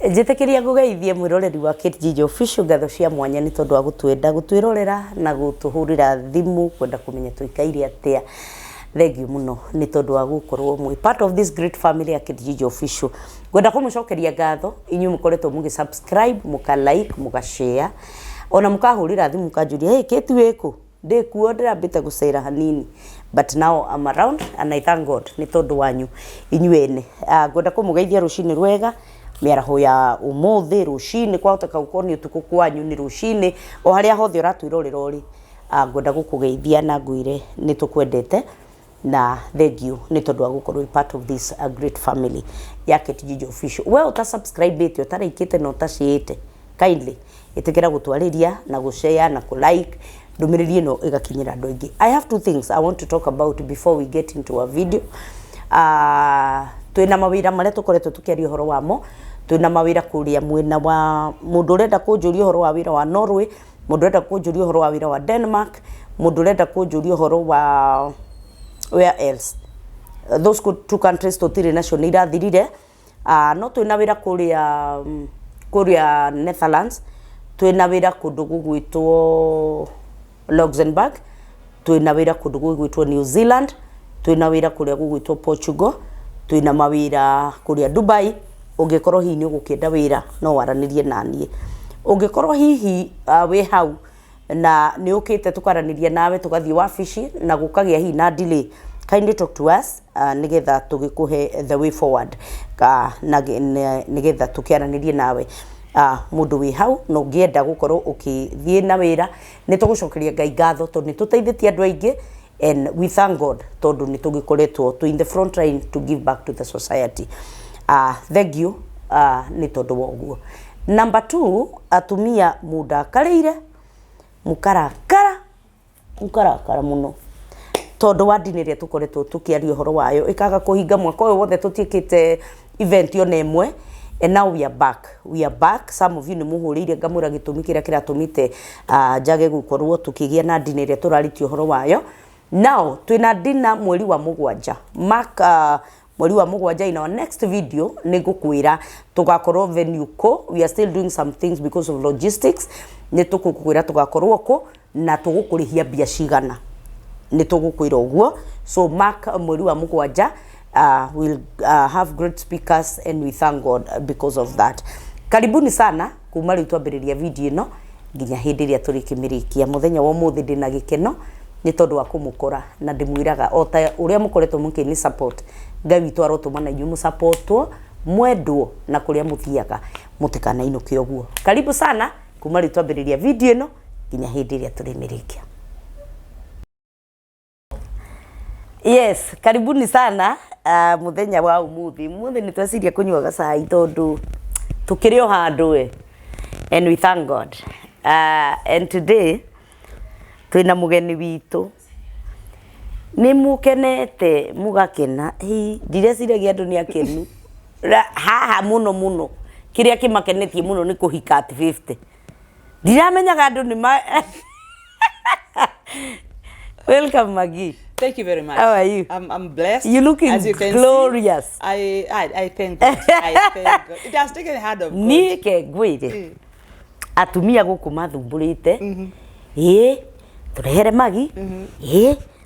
Njitekiria ngugeithie mwiroreri wa Kate Official ngatho cia mwanya ni tondu wa gutwenda gutwirorera na gutuhurira thimu kwenda kumenya tuikaire atia. Thank you muno ni tondu wa gukorwo mwi part of this great family ya Kate Official. Gwenda kumucokeria ngatho inyu mukoretwo mugi subscribe, muka like, muka share. Ona mukahurira thimu mukanjuria hey Kate weko ndikuo ndirambite gucera hanini, but now I'm around and I thank God ni tondu wanyu inyuene. Gwenda kumugeithia rucini rwega miaraho ya umuthi rucini kwahoteka gukorwo ni utuku kwanyu ni rucini o haria hothe uratwirorera uri. Gwenda gukugeithia na ngwire ni tukwendete na thank you ni tondu wa gukorwo part of this great family ya Kate Official. We uta subscribe ite utaraikite na utaciite kindly itikira gutwariria na gushare na ku like ndumiriri no igakinyira andu aingi. I have two things I want to talk about before we get into our video. Twina mawira maria tukoretwo tukiaria horo wamo. Twina mawira kuria mwena wa mundu urenda kunjuria horo wa wira wa Norway, mundu urenda kunjuria horo wa wira wa Denmark, mundu urenda kunjuria horo wa where else. Those two countries totiri nation irathirire. No twina wira kuria Netherlands, twina wira kundu gugwitwo Luxembourg, twina wira kundu gugwitwo New Zealand, twina wira kuria gugwitwo Portugal, twina mawira kuria Dubai. Ungekorwo hihi ni ugukienda wira no waranirie nanie. Ungekorwo hihi we hau na ni ukite tukaranirie nawe tugathie wabici na gukagia hihi na delay, kindly talk to us nigetha tugikuhe the way forward na nigetha tukiaranirie nawe. Mundu wi hau no ngienda gukorwo ukithie na wira ni tugucokeria Ngai ngatho tondu ni tuteithitie andu aingi and we thank God tondu ni tugikoretwo to in the front line to give back to the society. Thank you ni tondu woguo. Number 2, atumia muda kareire mukarakara muno tondu wa ndini ria tukoretwo tukiaria horo wayo ikaga kuhinga mwaka uyu wothe tutiekite event yo nemwe. And now we are back. Some of you ni muhurire ngamura gitumi kiria kiratumite jage gukorwo tukigia na ndini ria turaritio horo wayo. Now twina dina mweri wa mugwanja mark mweri wa mugwanja. In our next video ni gukwira tugakorwo venue ko. We are still doing some things because of logistics. Ni tugukwira tugakorwo ko na tugukurihia bia cigana ni tugukwira uguo. So mark mweri wa mugwanja. We'll have great speakers and we thank God because of that. Karibuni sana kuma riu twambiriria video ino nginya hindi ria turikimirikia. Muthenya wa muthi ndina gikeno ni tondu wa kumukora na ndimwiraga o ta uria mukoretwo mukini support. Ngai witu arotuma na inyumu supportwo mwendwo na kuria muthiaga mutikana inuke uguo. Karibu sana kuma riu twambiriria video ino nginya hindi ria turimirikia. Yes, karibuni sana muthenya wa umuthi. Muthi ni twasiria kunywa gacai tondu tukiri o handu and we thank God. And today twina mugeni witu ni mukenete mugakena hi ndireciria andu ni akenu haha muno kiria kimakenetie muno ni kuhika at 50. Ndiramenyaga andu ni Welcome, Maggie. Thank you very much. How are you? I'm blessed. You're looking as you can glorious. See, I thank God. I thank God. It has taken a hand of God. Nike gwire. Atumia guku mathumburite. Turehere Maggie.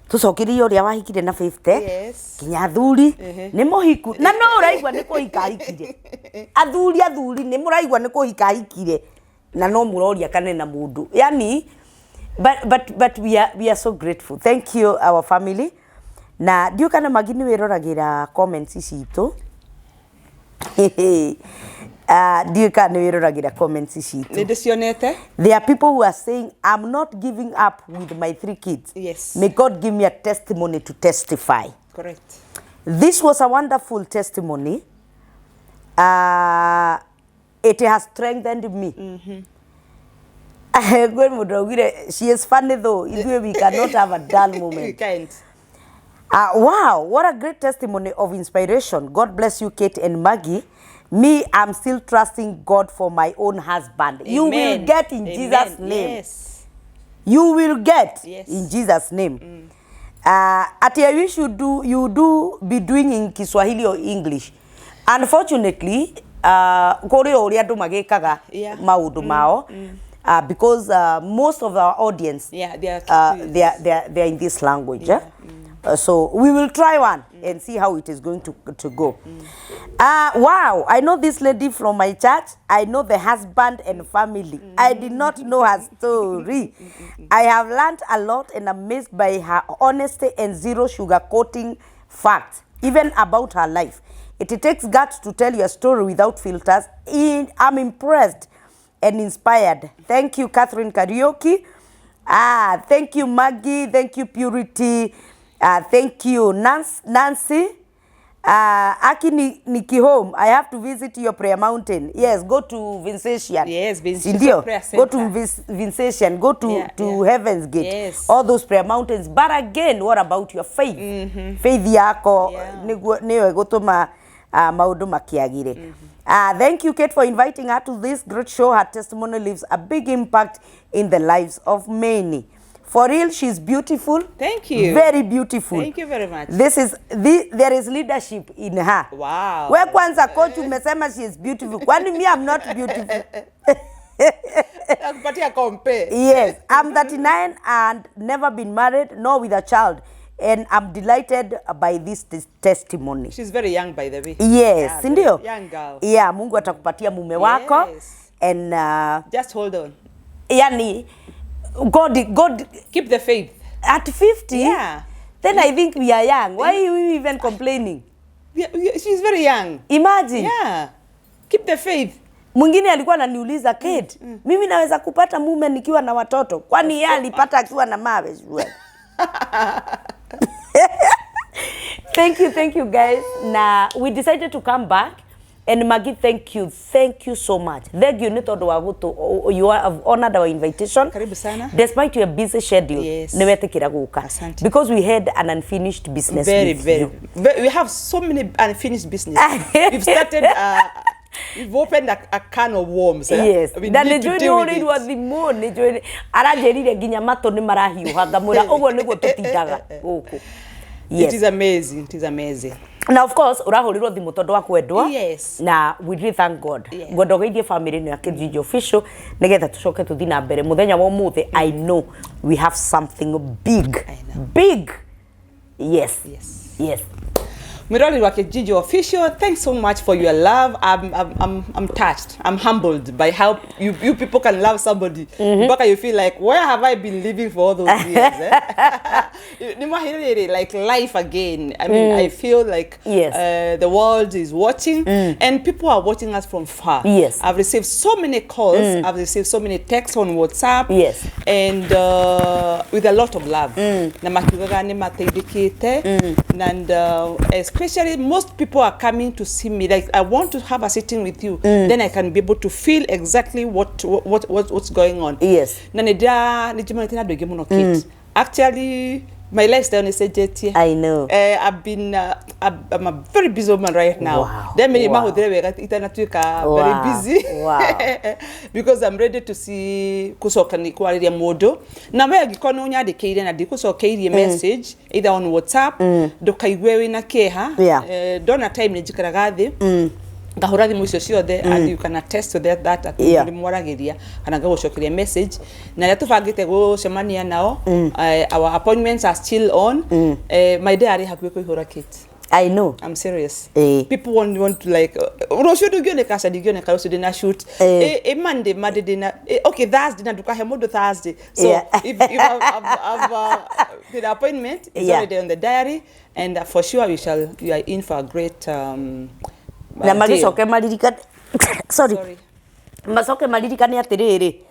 Tucokirie uria wahikire na 50. Yes. Kinya athuri ni muhiku. Na no uraigwa ni kuhika hikire. Athuri ni muraigwa ni kuhika hikire. Na no muroria kane na mundu. Yani but we are so grateful. Thank you our family. Na dio kana magini wiroragira comments citu. Dio kana wiroragira comments citu. Nidicionete. There are people who are saying I'm not giving up with my 3 kids. Yes. May God give me a testimony to testify. Correct. This was a wonderful testimony. It has strengthened me. She is funny though. We cannot have a dull moment. We can't. Wow, what a great testimony of inspiration. God bless you, Kate and Maggie. Me, I'm still trusting God for my own husband. Amen. You will get in Jesus' name. Yes. You will get in Jesus' name. Ati I wish you do be doing in Kiswahili or English. Unfortunately, kuri uri andu magikaga Yeah. maundu mao because most of our audience they are in this language. Yeah. So we will try one and see how it is going to go. Wow, I know this lady from my church. I know the husband and family. I did not know her story. I have learned a lot and amazed by her honesty and zero sugarcoating facts, even about her life. It takes guts to tell your story without filters. I'm impressed and inspired. Thank you, Catherine Karaoke. Thank you, Maggie. Thank you, Purity. Thank you, Nancy. Aki Niki home. I have to visit your prayer mountain. Yes, go to Vincentian. Yes, Vincentian prayer center. Go to Vincentian. Go to Heaven's Gate. Yes. All those prayer mountains. But again, what about your faith? Faith yako niyo egotuma maundu makiagire. Thank you, Kate, for inviting her to this great show. Her testimony leaves a big impact in the lives of many. For real, she's beautiful. Thank you. Very beautiful. Thank you very much. There is leadership in her. Wow. We kwanza coach umesema she is beautiful. Kwani me I'm not beautiful. Compare. Yes, I'm 39 and never been married, nor with a child. And I'm delighted by this testimony. She's very young, by the way. Yes, ndio. Young girl. Yeah, Mungu atakupatia mume wako. Yes. And just hold on. Yani God keep the faith. At 50? Yeah. Then I think we are young. Why are we even complaining? Yeah, she's very young. Imagine. Yeah. Keep the faith. Mwingine alikuwa ananiuliza, Kate, mimi naweza kupata mume nikiwa na watoto. Kwani yeye alipata akiwa na mawe? Thank you guys. Now we decided to come back. And Maggie, thank you so much. Thank you, you have honored our invitation. Karibu sana. Despite your busy schedule, yes. Because we had an unfinished business. Very. We have so many unfinished business. We've started. We've opened a can of worms. Yes. We need to deal with it. Was the moon. Ginya mato ni marahiuhaga mura ugo niguo tutindaga guku. Yes. It is amazing. It is amazing. Now, of course, urahurirwo thimu tondu wa kwendwa. Yes. Na we really thank God. Yeah. God ogeithie family no yake Gigi official nigetha tucoke tuthi na mbere muthenya wa umuthi. I know we have something big. I know. Big. Yes. Miroli wake Gigi official, thanks so much for your love. I'm touched. I'm humbled by how you people can love somebody. But you feel like, where have I been living for all those years? Like life again. I mean, I feel like the world is watching and people are watching us from far. Yes. I've received so many calls. I've received so many texts on WhatsApp. Yes. And with a lot of love. And especially most people are coming to see me like, I want to have a sitting with you, then I can be able to feel exactly what's going on. Yes. Actually, my lifestyle is I know. I'm a very busy woman right now. Wow. Very busy. Wow. Because I'm ready to see kusoka ni kwaliria modo. Na wewe gikono nya de keire na dikusoka iri message either on WhatsApp dokaigwewe na keha. Dona time ni jikaraga thi. Ngahura thimu icio ciothe and you can attest to that ni mwaragiria kana ngagucokeria message na ria tubangite gucemania nao. Our appointments are still on. My diary hakuwe kuihura Kate. I know. I'm serious. People want to like Rosho do gione kasa digione karoso dina shoot. Monday dina okay Thursday na duka hemodo Thursday. So if I've the appointment is already on the diary and for sure you are in for a great na magicoke maririkane sorry. Macoke maririkane atiriri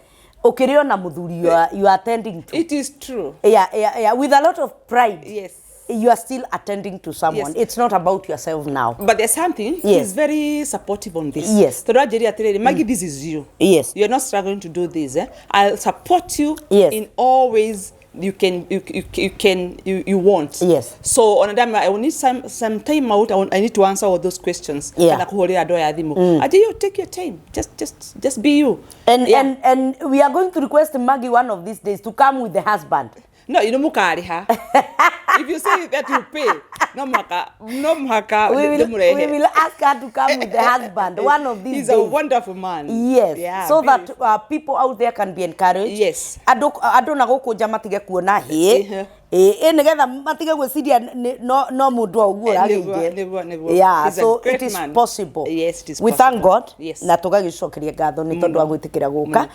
ukirio na muthuri you are attending to. It is true. Yeah, with a lot of pride. Yes. You are still attending to someone. It's not about yourself now. But there's something. He's very supportive on this. Yes. Maggie, this is you. Yes. You're not struggling to do this. I'll support you in all ways you want. Yes. So on a time I will need some time out. I need to answer all those questions. Yeah. You take your time. Just be you. And we are going to request Maggie one of these days to come with the husband. No, you know mukariha. If you say that you pay, no maka. We will ask her to come with the husband one of these days. He's a wonderful man. Yes. Yeah, so that people out there can be encouraged. Yes. Ado na gukuja matige kuona he. Nigetha matige gwiciria no mundu oguo agige. Yeah, so it is possible. Yes, it is possible. We thank God. Yes. Na tugagicokeria ngatho ni tondu wa gwitikira guka.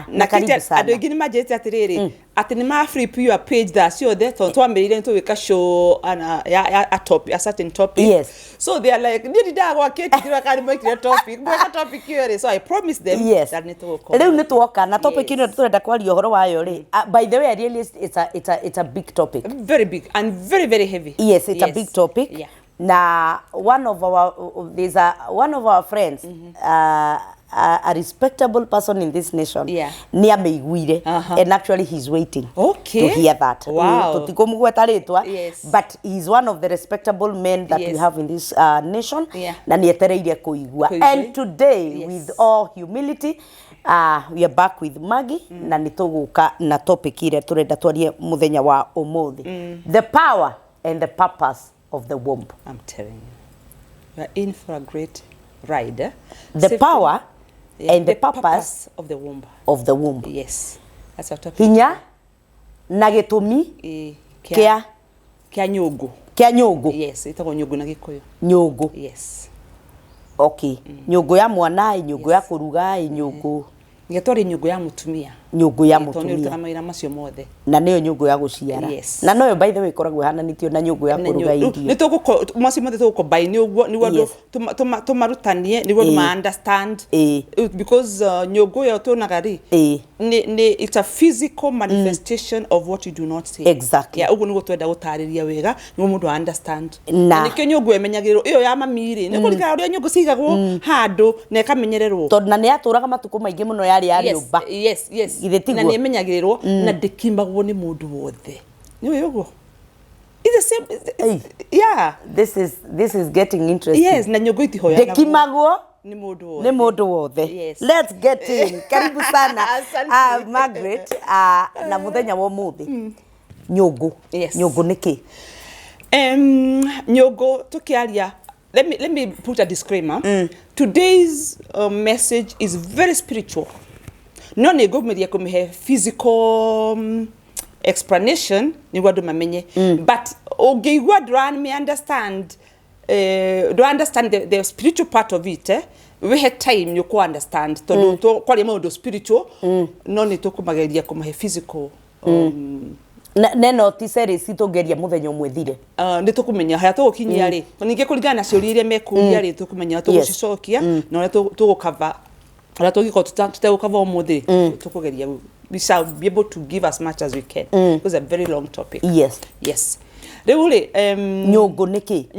Na karibu sana. Ado ingini majete atiriri. Ati ni ma free your page that so there twamirire ntu wika show a certain topic. Yes. So they are like ni da gwa keti tira kari make the topic. Mweka topic here. So I promise them that ni tuko. Leo ni tuoka na topic ino turenda kwaria horo wayo ri. By the way, really it's a big topic. Very big and very, very heavy. Yes, it's a big topic. Yeah. Now, one of our friends, a respectable person in this nation, near Meiguire, and actually he's waiting to hear that. Wow. Yes. But he's one of the respectable men that we have in this nation. And today, with all humility, we are back with Maggie na nituguka na topic ile turenda twarie muthenya wa umuthi. The power and the purpose of the womb. I'm telling you, we are in for a great ride. The power and the purpose of the womb. Of the womb. Yes, that's our topic. Hinya na gitumi kia nyugu. Kia nyugu. Yes, itagwo nyugu na Gikuyu. Nyugu. Yes. Okay. Nyugu ya mwana, nyugu ya kuruga, nyugu. Ngetwari nyugu ya mutumia. Nyugu ya mutumia. Toni utamaira macio mothe. Na niyo nyugu ya guciara. Yes. Na noyo by the way koragwo hananitio na nyugu ya kuruga irio. Ni tuguko macio mothe tuguko by ni uguo ni wado tumarutanie ni wado ma understand because nyugu ya tunaga ri ni it's a physical manifestation of what you do not say. Exactly. Yeah, uguo ni gutwenda gutariria wega ni mundu understand. Na nikyo nyugu emenyagiro iyo ya mamiri ni kurika uria nyugu cigagwo handu na ikamenyererwo. Tondu na ni aturaga matuko maingi muno yari uba. Yes. Na ni emenyagirwo na ndikimagwo ni mundu wothe. Ni uguo. It's the same. Yeah. This is getting interesting. Yes, na nyugu itihoya. Ndikimagwo ni mundu wothe. Yes. Let's get in. Karibu sana. Margaret, na muthenya wa umuthi. Nyugu. Yes. Nyugu niki? Nyugu tukiaria. Let me put a disclaimer. Today's message is very spiritual. No ni gomeria kumehe physical explanation ni wadu mamenye. But ogeigwa do understand the spiritual part of it. We had time you ko understand to kwali mo spiritual no ni to kumageria kumehe physical neno tisere sitogeria muthenya mwethire ni tukumenya haya tugukinyia ri ninge kuringana na ciuri iria mekuria ri tukumenya tugucicokia na ria tugukava ria tugiko tutagukava umuthi tukugeria we shall be able to give as much as we can because a very long topic. Yes riu ri nyugu niki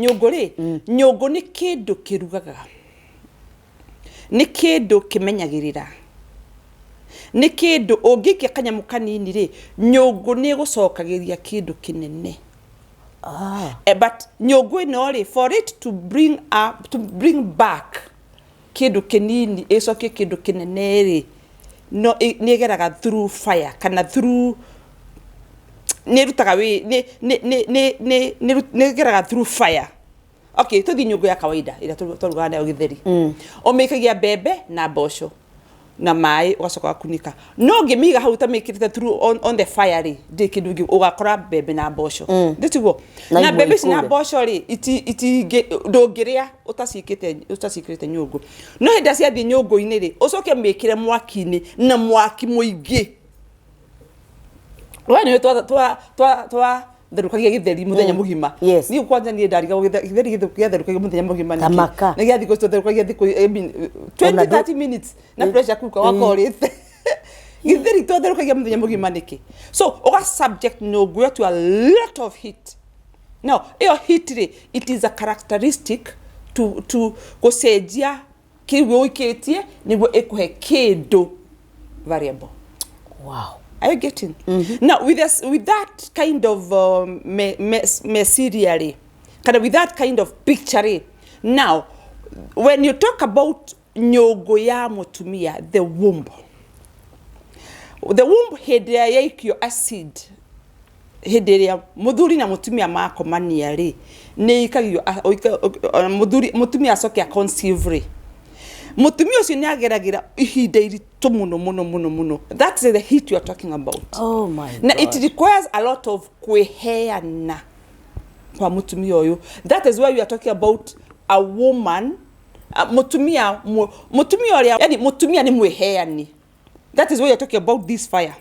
nyugu ni kindu kirugaga ni kindu kimenyagirira ni kindu ungikia kanyamu kanini ri nyugu ni gucokagiria kindu kinene. But nyugu no ri for it to bring back kindu kinini icokie kindu kinene ri no ni geraga through fire kana through ni rutaga wi ni geraga through fire. Okay, tuthi nyugu ya kawaida ila turuga nayo githeri omekagia bebe na mboco na mai ugacoka kunika no ngimiga hau tamikirite through on the fire ri ndikindu ugakora bebe na mboco nditiguo na bebe na mboco ri iti ndongiria utacikirite nyugu no hinda cia thi nyugu ini ri ucoke mikire mwaki-ini na mwaki muingi wani twa therukagia githeri muthenya mugima ni kwanza ni ndariga githeri githukagia muthenya mugima ni ni giathi go therukagia thiku 20-30 minutes na pressure cooker wakorite githeri to therukagia muthenya mugima niki so oga subject no go to a lot of heat. Now your heat it is a characteristic to gusejia kiwe uiketie niguo ikuhe kindu variable. Wow. Are you getting? Now, with that kind of material, with that kind of picture, now, when you talk about nyogo ya mutumia, the womb had your acid Hideria muthuri na mutumia makomania ri ni ikagio mutumia acoke conceive mutumia ucio ni ageragira ihinda iritu muno. That's the heat you are talking about. Oh my God. Now it requires a lot of kweheana kwa mutumia uyu. That is why we are talking about a woman mutumia oria yani mutumia ni mweheani. That is why you're talking about this fire.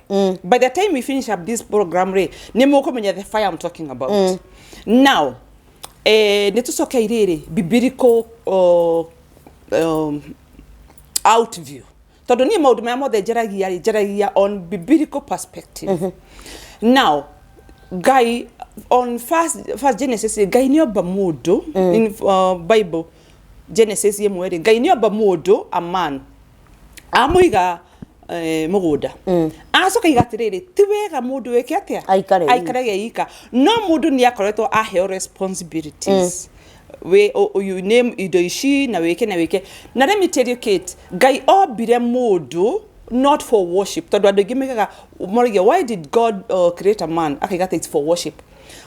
By the time we finish up this program, ni mukomenya the fire I'm talking about. Now, netusoka irere biblical out view. Todo ni maudu maya mothe jeragia on biblical perspective. Now, guy on first Genesis, guy ni oba mudu in Bible Genesis ye mwere. Guy ni oba mudu a man. Amuiga muguda acoka igatiriri ti wega mundu weke atia aikarage ika no mundu ni akoretwo aheo responsibilities we you name ido ici na weke na let me tell you Kate Ngai obire mundu not for worship tondu andu gimegaga morige why did God create a man akigata it's for worship.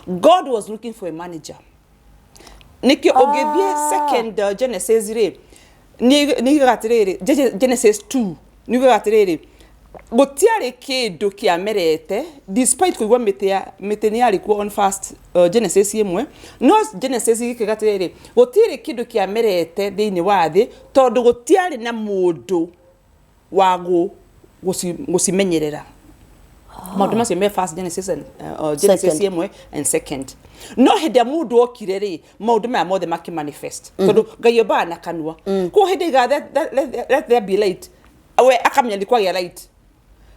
God was looking for a manager nikio ogethie second Genesis ni gatiriri Genesis 2 niwe gatiriri gutiare kindu kiamerete despite kuigwa mite ni ari ku on first Genesis yemwe no Genesis gikigatiriri gutire kindu kiamerete thiini wa thi tondu gutiare na mundu wagu gucimenyerera maundu macio me first Genesis and Genesis yemwe and second no hede mundu okire ri maundu maya mothe makimanifest tondu Ngai bana kanua ko hede ga let there be light we akamenya ndikwa ya light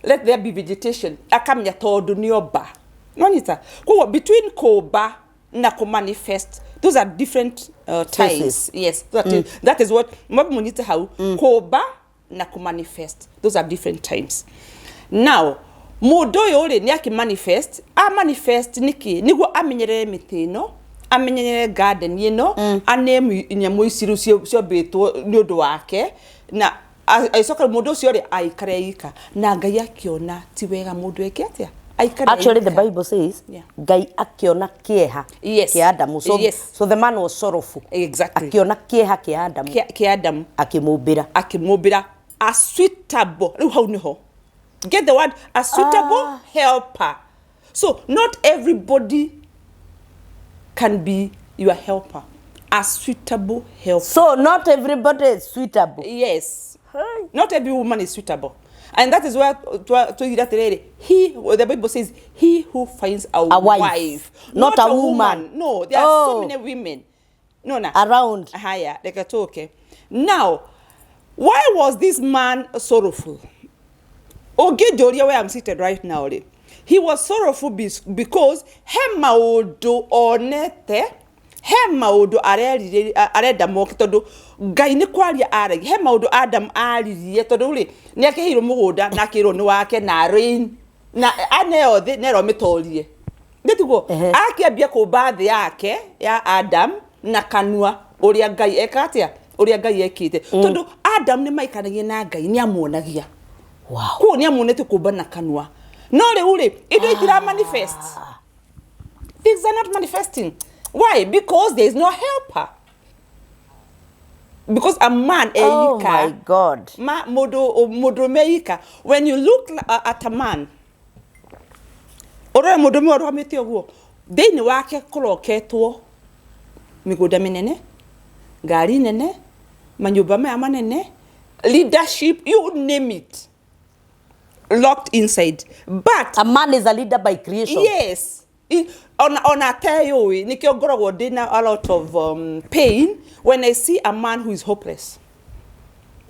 let there be vegetation akamenya tondu ni oba no nita ko between koba na ko manifest those are different times. Yes, that is what mabmunita how koba na ko manifest those are different times. Now mudo yore ni akimanifest a manifest niki nigo amenyerere mitino amenyerere garden yino anemu nyamu isiru cio betwo ni undu wake na aisoka mundu ucio ri aikareika na Ngai akiona ti wega mundu eke atia aikareika. Actually the Bible says Ngai akiona kieha ki Adam so the man was sorrowful. Exactly. Akiona kieha ki Adam akimubira a suitable riu hau niho get the word a suitable helper. So not everybody can be your helper. A suitable helper. So not everybody is suitable. Yes. Not every woman is suitable. And that is why the Bible says he who finds a wife not a woman. No, there are so many women. No. Around. Higher. Okay. Now, why was this man sorrowful? Ogedoria where I'm seated right now. He was sorrowful because hemaudo onete hemaudo areda mokitodo Ngai ni kwaria aragi hemaudo Adam aririe todo ri ni akehiro muguda na kiro ni wake na rain na aneo thi nero mitorie nditugo akiambia ku bathi yake ya Adam na kanua uria Ngai ekatia uria Ngai ekite todo Adam ni maikanagie na Ngai ni amuonagia. Wow. Ko ni amonete kuba na kanua no le ure ido itira manifest. Things are not manifesting. Why? Because there is no helper. Because a man oh my God. Modo meika. When you look at a man ora modo me ora meti oguo deni wake koloketwo miguda minene gari nene manyumba me amanene leadership you name it locked inside. But a man is a leader by creation. Yes. On a tayo nikio gorogo dina a lot of pain when I see a man who is hopeless.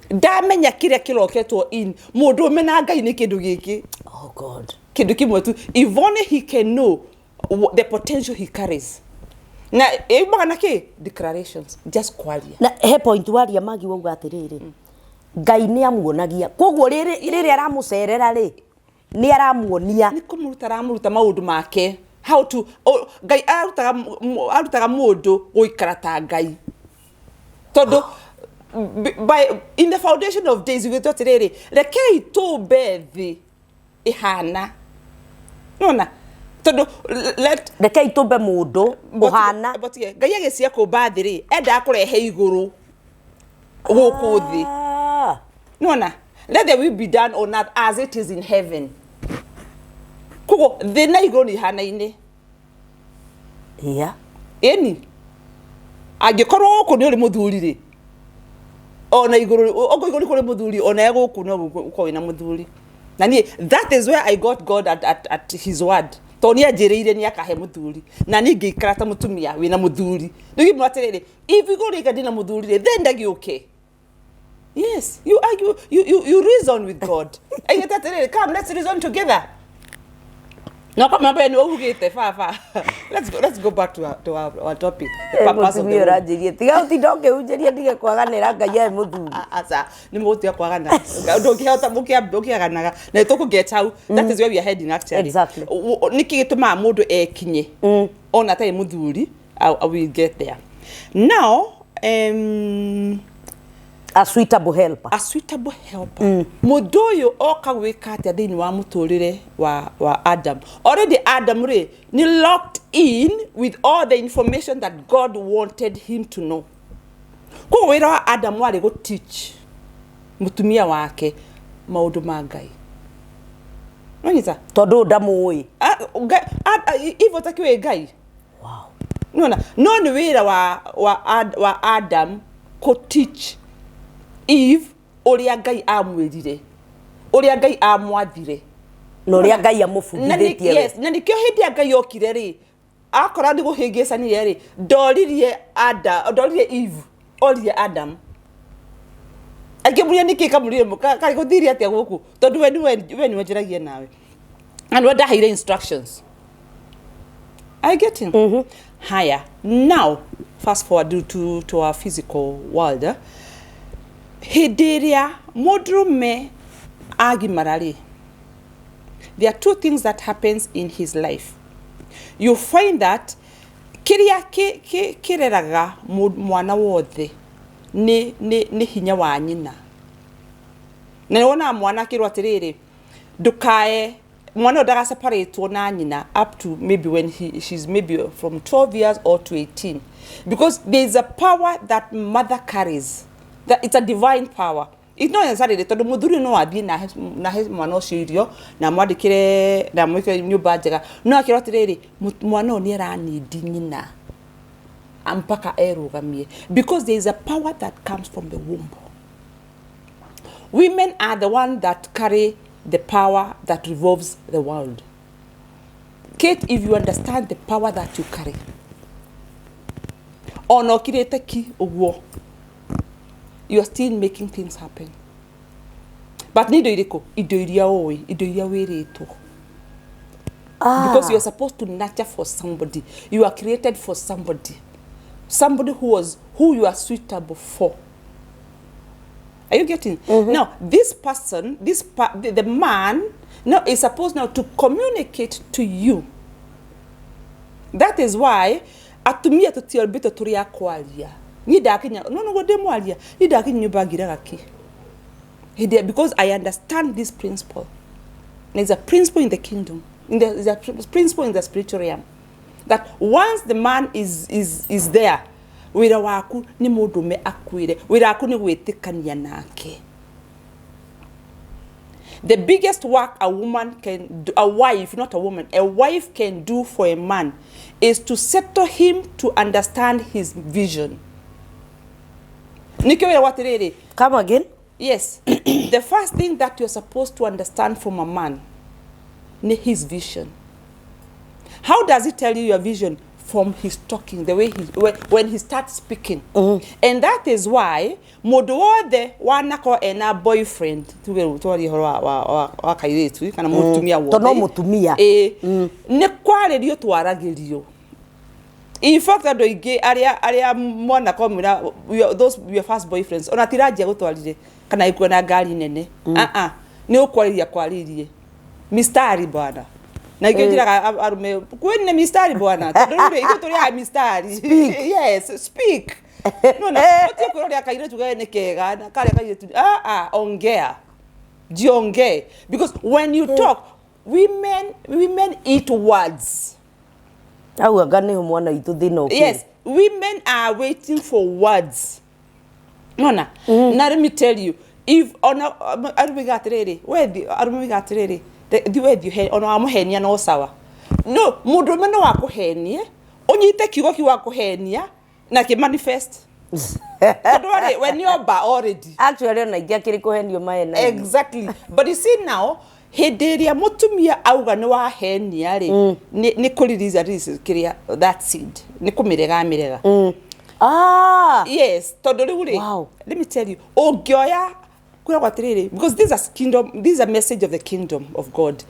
Da menya kire kiloketo in modo mena Ngai ni kindu giki. Oh God. Kindu kimwe tu if only he can know the potential he carries. Na ebana ke declarations just kwalia. Na he point waria magi wogu atiriri. Ngai ni amuonagia. Koguo riri aramucerera ri ni aramuonia. Ni kumuruta maundu make. How to Ngai arutaga mundu guikara ta Ngai. Todo by in the foundation of days we thought reke to bethi ihana. Nona Todo let reke itumbe mundu uhana but Ngai agecia kumba thi ri enda akurehe iguru guku thi nona let the will be done on earth as it is in heaven kugo thi na iguru ni hana-ini eni angikorwo guku ni uri muthuri ri ona iguru ogo iguru kuri muthuri ona guku no uko wina muthuri na ni that is where I got God at his word Tony ajereire ni akahe muthuri na ni ngikara ta mutumia wina muthuri nigi mwaterere if you go rika dina muthuri then ndagi okay yes you argue you reason with God I get that come let's reason together no come up and ugite fa let's go back to our topic the purpose of the world tiga utidoke ujeria dige kwaganira Ngai ya muthuri asa ni mutia kwagana ndongihota mukiaganaga na tuku get out that is where we are heading actually exactly niki gituma mundu ekinye ona tai muthuri I will get there now a suitable helper mudoyo oka wikate thini wa muturire wa Adam already Adam re ni locked in with all the information that God wanted him to know ko wira wa Adam wari go teach mutumia wake maundu ma Ngai nonyita tondu ndamuwi ivo takiwe Ngai wow no ni wira wa Adam ko teach Eve oria Ngai amwirire oria Ngai amwathire no oria Ngai amufundithie yes na nikio hindi Ngai okire ri akora ndi guhingicania ri ndoririe Eve orie Adam agimuria niki kamurie muka kari guthiria atia guku tondu we ni wajiragie nawe and what he instructions I get him higher now fast forward to our physical world Hidiria modrume agimarari. There are two things that happens in his life. You find that kiria kireraga mwana wothe ni hinya wa nyina. Na wona mwana kirwa tiriri dukae mwana odaga separate na nyina up to maybe when she's maybe from 12 years or to 18 because there is a power that mother carries. That it's a divine power. It's not necessarily that the muthuri no athie na mwana ucio irio na mwandikire na mwike nyumba njega no akiro tiriri mwana ni aranidi nyina ampaka erugamie because there is a power that comes from the womb. Women are the one that carry the power that revolves the world. Kate, if you understand the power that you carry ono kirete ki uguo you are still making things happen. But nido iriko idoiria oi idoiria wereto. Because you are supposed to nurture for somebody. You are created for somebody. Somebody who you are suitable for. Are you getting? Now, this person, the man, now is supposed now to communicate to you. That is why atumia tutia bito turia kwalia. Ni dakinya no go demwalia ni dakinya nyubagira gaki because I understand this principle. There's a principle in the kingdom, there's a principle in the spiritual realm that once the man is there wira waku ni mudume akwire wira waku ni gwitikania nake. The biggest work a woman can do, a wife, not a woman, a wife can do for a man is to settle him to understand his vision. Come again? Yes. The first thing that you're supposed to understand from a man is his vision. How does he tell you your vision? From his talking, the way when he starts speaking. And that is why modode wanako ena boyfriend tuwali wa kairetu kana mutumia wo. Tono mutumia. Ne kwaririo twaragirio. In fact, that area mwana komira those your first boyfriends ona tiraje gutwarire kana ikuwa na gari nene ni ukwariria kwaririe mistari bwana na ikijira arume kwene mistari bwana tondure iko tori ha mistari yes speak no otie kuroria kaire tugane kega na kale kaire ongea jiongee because when you talk women eat words. Au agane mwana itu thino. Yes, women are waiting for words. No. Now let me tell you, if arumigatiriri, the way you ono amuhenia no sawa. No, mudume no wakuhenia, onyite kiugo kiwakuhenia na ki manifest. When you're already. Actually, na igia kiri kuhenio maena. Exactly. But you see now, hederia mutumia auga ni wa henia ri ni kuririza kiria that seed. Ni kumirega. Ah. Yes, todori. Wow. Let me tell you, because this is kingdom, this is a message of the kingdom of God.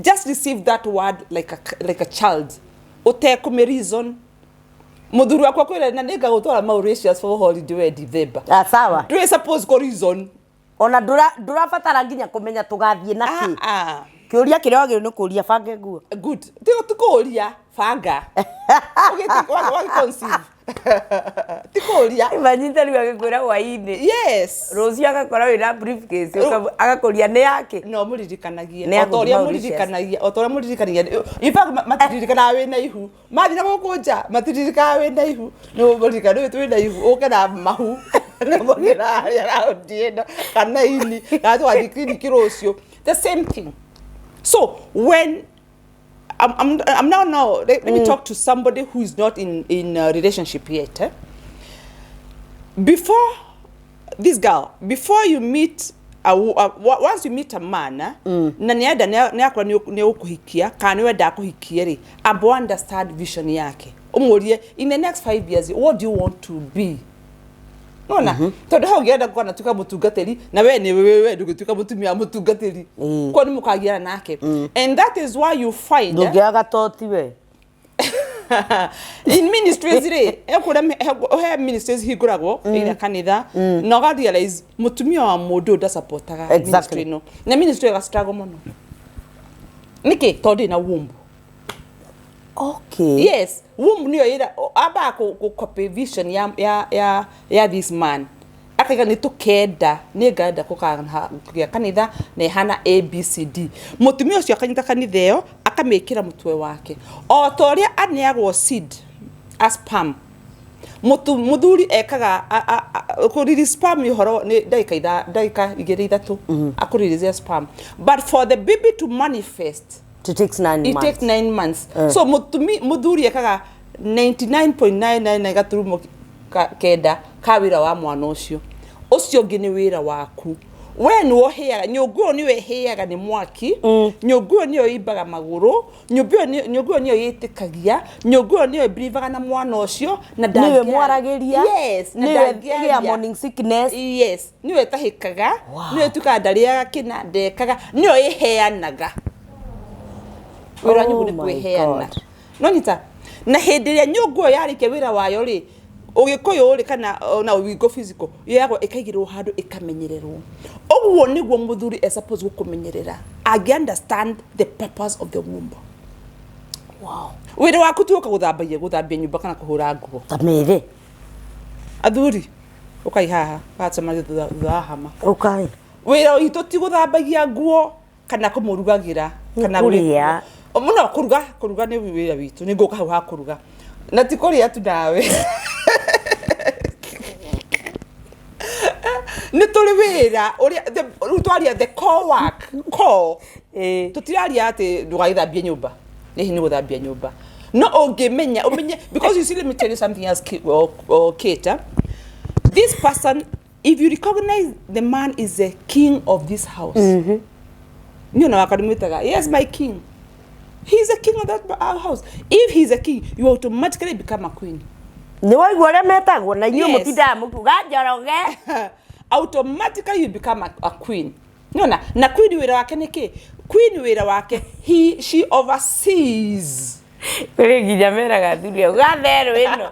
Just receive that word like a child. Otekome reason. Muduru wako kwele na nega gutora Mauritius for holiday December. Ah, sawa. Do you suppose go reason? Ona dura fatara nginya kumenya tugathie naki. Kiuria kiria wagire no kuria fange nguo. Good. Tigo tukuria fanga. Wagi conceive. Tikuria. Imagine riwa gikwira waini. Yes. Rosie agakora wina briefcase agakuria ne yake. No muririkanagia. Otoria muririkanagia. In fact matiririkana we na ihu. Mathina gukunja matiririkana we na ihu. No muririkana we na ihu. Okana mahu. Na mugira ya ndienda kana ini. Gato adikini kirocio. The same thing. So when I'm now let me talk to somebody who is not in a relationship yet. Before this girl, before you meet once you meet a man, na niada ne akora ne ukuhikia kana we da kuhikia ri abo understand vision yake. Omorie in the next 5 years what do you want to be? Nona todo ho genda kwa natuka mutungateri na we ni wewe ndugutuka mutumia mutungateri kwa ni mukagira nake and that is why you find ndugiaga toti we in ministries re ekura he ministries higuragwo ira kanitha no ga realize mutumia wa mundu da supportaga ministry no na ministry ga struggle mono niki todi na womb. Okay. Yes, womb niyo ira aba ko copy vision ya this man. Akaga ni tukeda ni gada ko kanitha ne hana ABCD. Mutumia ucio akanyita kanitheo akamekira mutwe wake. O toria aneagwo seed as sperm. Muthuri ekaga akuriri sperm ihoro ni daika igere ithatu akuriri sperm. But for the baby to manifest it takes 9 months. It takes 9 months. So muthuri ekaga 99.99 gaturumo keda kawira wa mwana ucio. Ucio ngini wira waku. We ni woheaga nyuguo ni weheaga ni mwaki, nyuguo ni oibaga maguru, nyuguo ni oyitikagia, nyuguo ni oibrivaga na mwana ucio na dangia. Niwe mwaragiria. Yes, na dangia morning sickness. Yes, niwe tahikaga, niwe tukadaria kina dekaga, ni oiheanaga. Wira nyuguo ni kweheana. No nyita na hendiria nyuguo yari ke wira wayo ri ugikoyo uri kana na wigo physical yago ikaigirwo handu ikamenyererwo ogwo niguo muthuri is supposed gukumenyerera agi understand the purpose of the womb. Wow. Wira waku tuoka guthambia nyumba kana kuhura nguo tamire athuri ukai haha batama thahama ukai wira itu ti guthambagia nguo kana kumurugagira kana kuria muno kuruga ni wira witu ni nguka ha kuruga na tikuria tu nawe nituli wira uria utwaria the core work tutiraria ati ndugaithambia nyumba ni guthambia nyumba no ungimenya umenye because you see let me tell you something else Kate. This person, if you recognize the man is the king of this house, you know akadimutaga yes my king, he's the king of that house. If he's a king you automatically become a queen. Ni waigua ria metagwo na inyu mutinda mutuga njoroge automatically you become a queen. Nona na queen wira wake niki queen wira wake she oversees nginya meraga thuria gatheru ino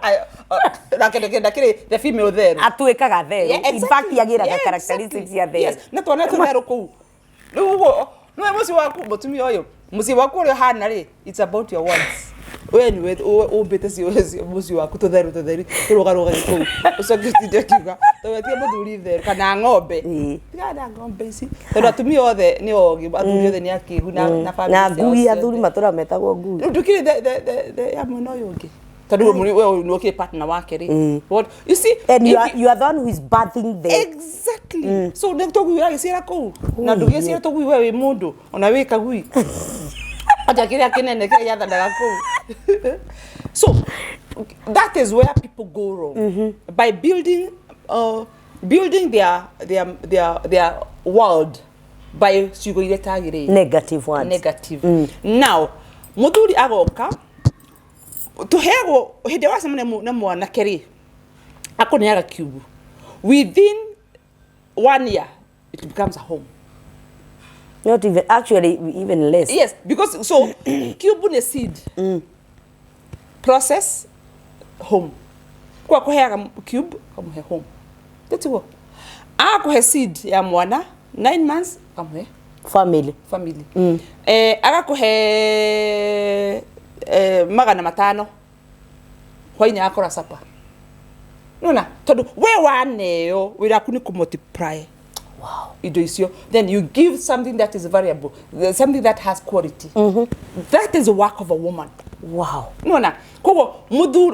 nakende the female there atuikaga theru in fact agira characteristics ya theru. Yes na twana theru ku nugo no musi waku mutumia oyo musi waku ri hana ri it's about your words. when with obete si muzi waku tutheru turugaruga giku ucoke tinde kiuga tuwetie muthuri theru kana ng'ombe tiga na ng'ombe ici tondu atumia othe ni ogi athuri othe ni akigu na family na ngui athuri matura metagwo ngui ndukire the ya muno yungi tondu we no ke partner wake ri what you see and you are the one who is birthing the exactly so ne toguira gicira ku na ndugicira togui we wi mundu ona wi kagui aja kile kinene kile yathandaga ku so that is where people go wrong by building their world by sugoire tagire negative ones negative now muthuri agoka tuhego hede wase na mwana keri akoneaga cube within 1 year it becomes a home. Not even, actually, even less. Yes, because so cube ne seed process home. Kwa kuhega cube kamuhe home. That's what. Ako seed ya mwana 9 months kamuhe family. Agakuhe magana matano hwaini akora sapa. Nona tondu we waneo wira kuni ku multiply. Wow. Ido isio, then you give something that is variable, something that has quality. That is the work of a woman. Wow. Nona kogo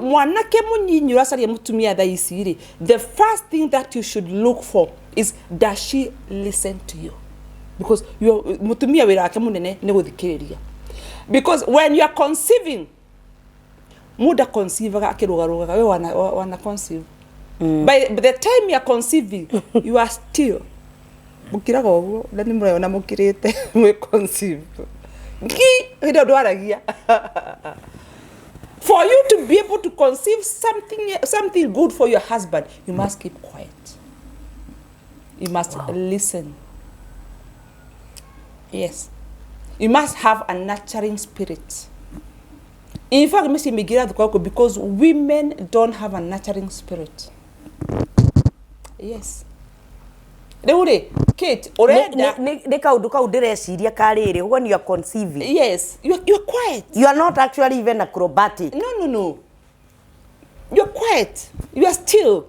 mwanake munyinyi urasari mutumia tha isiri. The first thing that you should look for is, does she listen to you? Because you mutumia wira ake munene ne guthikiriria. Because when you are conceiving, muda conceive akirugaruga we wana conceive. By the time you are conceiving, you are still mukiraga oguo na ni murayona mukirite we conceive. Hido dwaragia. For you to be able to conceive something good for your husband, you must keep quiet. You must listen. Yes. You must have a nurturing spirit. In fact, because women don't have a nurturing spirit. Yes. Kate, already. When you are conceiving. Yes, you're quiet. You are not actually even acrobatic. No. You're quiet. You are still.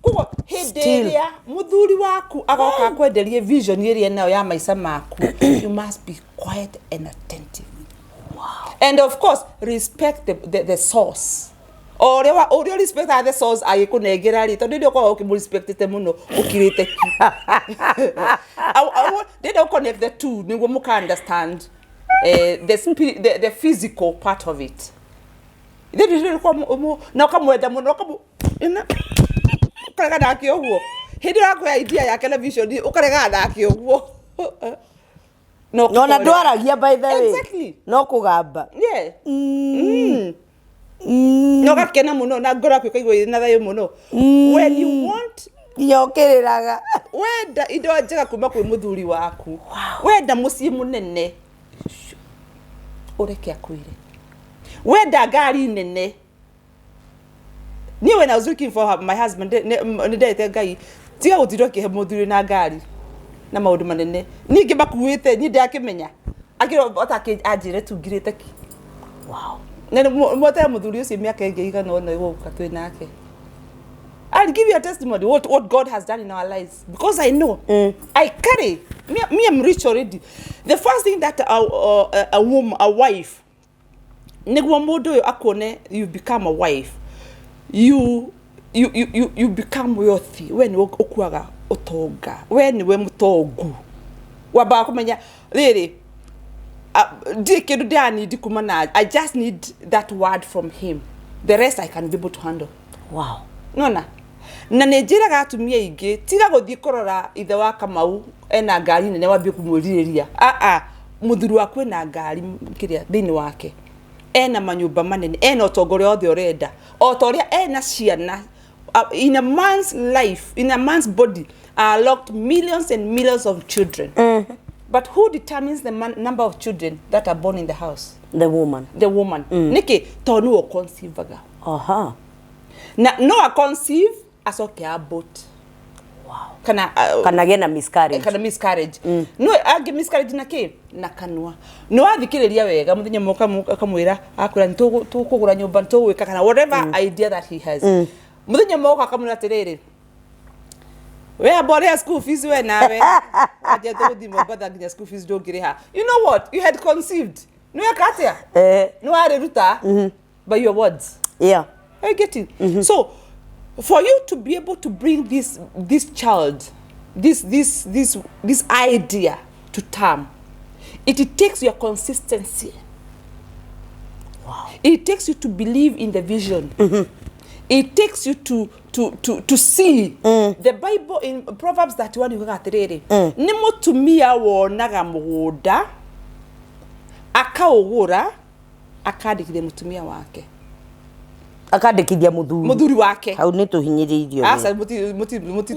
Kuko hederia muthuri waku agoka kwenderie vision iri nayo ya maisha maku. You must be quiet and attentive. Wow. And of course, respect the source. Or you respect the source aye kunegera ri tondu ndio kwa respect te muno ukirite ki. They don't connect the two niguo muka understand the spirit, the physical part of it. They do kwa na kamwenda muno kamu ina ukarega daki oguo hindi yako ya idea ya television ukarega daki oguo no na ndwaragia by the way exactly no kugamba yeah no gakena muno na ngora kwikaigwa na thayo muno when you want yokiriraga wenda indo njega kuma kwi muthuri waku wenda mucii munene ureke akwire wenda ngari nene. When I was looking for my husband, ne guy, tiga gutiro ke muthuri na ngari na maundu manene. Ni ngiba kuwite ni ndakimenya. Akiro otake ajire tungirite ki. Wow. Ne mothe muthuri ucio miaka ingi igana ona igoka twi nake. I'll give you a testimony what God has done in our lives, because I know I carry me I'm rich already. The first thing that a woman, a wife, nigwa modo yo akone, you become a wife. You become wealthy when you okuaga otonga when we mutogu waba kumenya really dikedu dani dikumana. I just need that word from him, the rest I can be able to handle. Wow. Nona na nejira gatumia ige tiga guthii korora ithe wa Kamau ena ngari nene wambie kumuriria muthuru wakwe na ngari kiria thini wake ena manyumba manene ena otogore othe orenda otoria ena ciana. In a man's life, in a man's body are locked millions and millions of children. But who determines the number of children that are born in the house? The woman. Niki tonu o conceive aga. Aha. Na no a conceive asoke abot. kana gena miscarriage no age miscarriage na ke na kanwa no athikiriria wega muthenya moka akamwira akwira tukugura nyumba tuwika kana whatever idea that he has muthenya moka akamwira atiriri we abore ya school fees we nawe aje tuthi mobada nginya school fees ndongiriha you know what you had conceived no yakatia no are ruta by your words I get it so for you to be able to bring this child this idea to term it takes your consistency. It takes you to believe in the vision. It takes you to see the Bible in Proverbs 31 yugatiriri ni mutumia wonaga muguda akaugura akadikire mutumia wake akandikithia muthuri wake hau ni tuhinyiriirio asa muti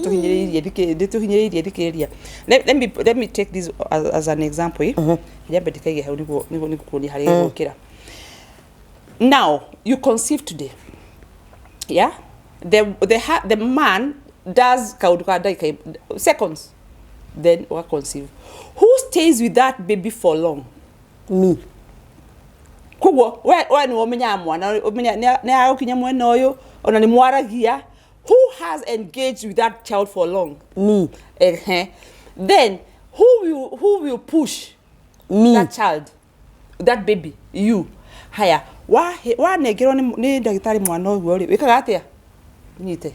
tuhinyiriirie dikiriria let me take this as an example yambe dikage hau ni kuoni hari gukira now you conceive today the man does kauduka dai seconds then we conceive who stays with that baby for long me kugo we ni omenya mwana omenya ne ayokinya mwana oyo ona ni mwaragia who has engaged with that child for long me then who will push me that child that baby you haya wa negero ni ndagitari mwana oyo ri wikaga atia nyite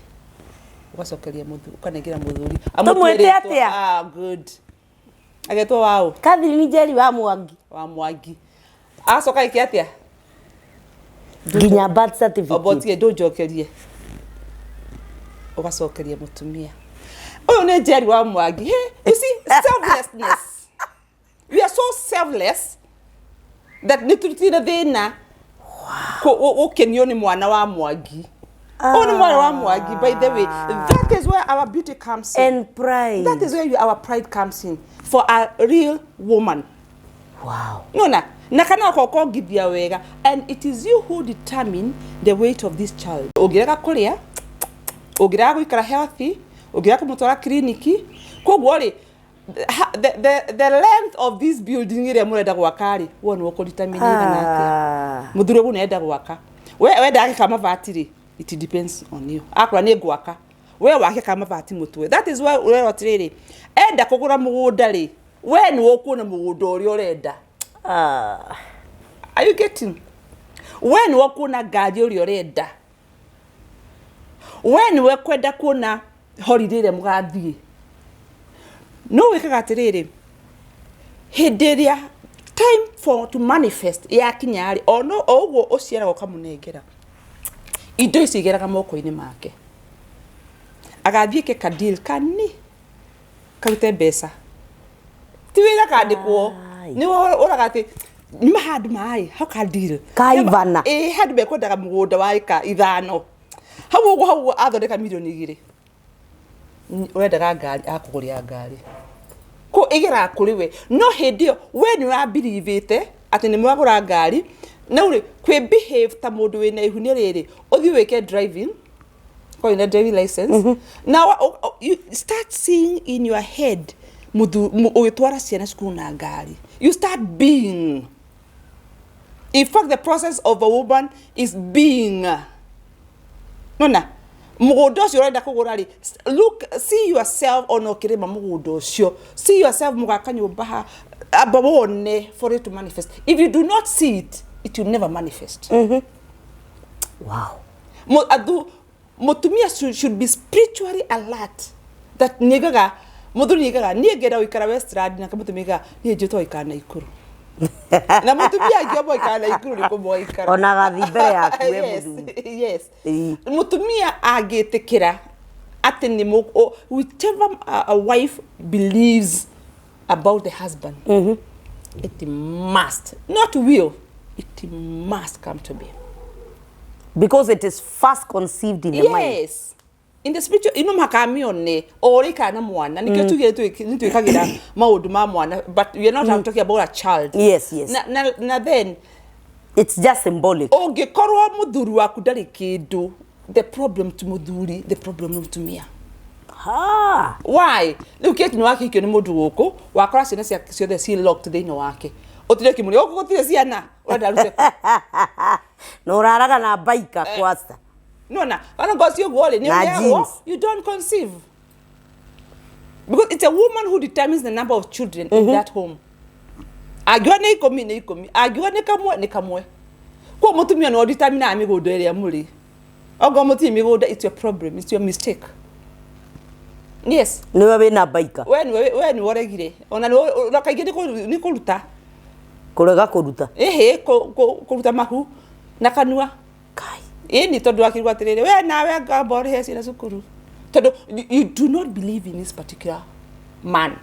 ugacokeria muthu ukanegera muthuri amutwire atia good agetwa wao Catherine Njeri wa Mwangi acoka iki atia ginya birth certificate obotie ndojokerie ugacokeria mutumia uyu ni Njeri wa Mwangi you see selflessness we are so selfless that nitutina thina ukenio ni mwana wa Mwangi ni mwana wa Mwangi by the way that is where our beauty comes in and pride that is where our pride comes in for a real woman nona nakana koko githia wega and it is you who determine the weight of this child ogiraga kuria ogiraga guikara healthy ogiraga kumutwara kliniki kogwo ri the length of this building ire murenda gwakari wonu uko determine nake muthuri gu nenda gwaka we ndagi kama vatiri it depends on you akura ni gwaka we wake kama vati mutwe that is why we rotiriri enda kugura mugunda ri we ni ukuna mugunda uri urenda are you getting when wakuna gari uri urenda when we kwenda kuna holiday re mugathie no wikaga atiriri hindiria time for to manifest ya kinyari ono ogwo uciara gokamunengera indo icigeraga moko-ini make agathie ke kadil kani karute mbeca tiwira kandikwo ni uragati ni mahandu mai haka deal kaivana handu be kwendaga mugunda wa ika ithano hau athondeka milioni 2 urendaga ngari akuguria ngari ko igera kuri we no hindio we ni urabilivite ati ni mwagura ngari na uri kwe behave ta mundu wina ihuni riri uthi weke driving ko ina driving license now you start seeing in your head uitwara ciana school na ngari you start being in fact the process of a woman is being nona mugundo cio urenda kugura ri look see yourself ono kirima mugundo cio see yourself mugaka nyumba abone for it to manifest if you do not see it it will never manifest mutumia should be spiritually alert that nigaga muthuri nigaga niegera wikara Westland na kamutumiga nie jito ikana ikuru na mutumia ngiobo ikana ikuru ni kumoikara ona gathi mbere yaku we muthuri yes mutumia agetekera ati ni whichever a wife believes about the husband it must not will it must come to be because it is first conceived in the mind yes in the spiritual ino makamione orika na mwana nikyo tuikagira maundu ma mwana but we are not talking about a child yes na then it's just symbolic ogikorwo muthuri waku ndari kindu the problem to muthuri the problem to mia Ha. Why? Riu Kate ni wake ikio ni mundu guku wakora ciana ciothe ci locked thiini wake. Utire kimuri oku gutire ciana urenda rute. No uraraga na baika kwasta. No na, ana gosi ogwo ni you don't conceive. Because it's a woman who determines the number of children in that home. Agiwa ni ikomi, agiwa ni kamwe. Kwa mutumia no determine amigodo area muri. Ogo mutumia amigodo, it's your problem, it's your mistake. Yes. Niwe wina baika. We ni woregire. Ona no kaige ni kuruta. Kurega kuruta. Kuruta mahu na kanua. Kai. Ni tondu akirwa tirire we nawe ngambori heci na cukuru. Tondu you do not believe in this particular man.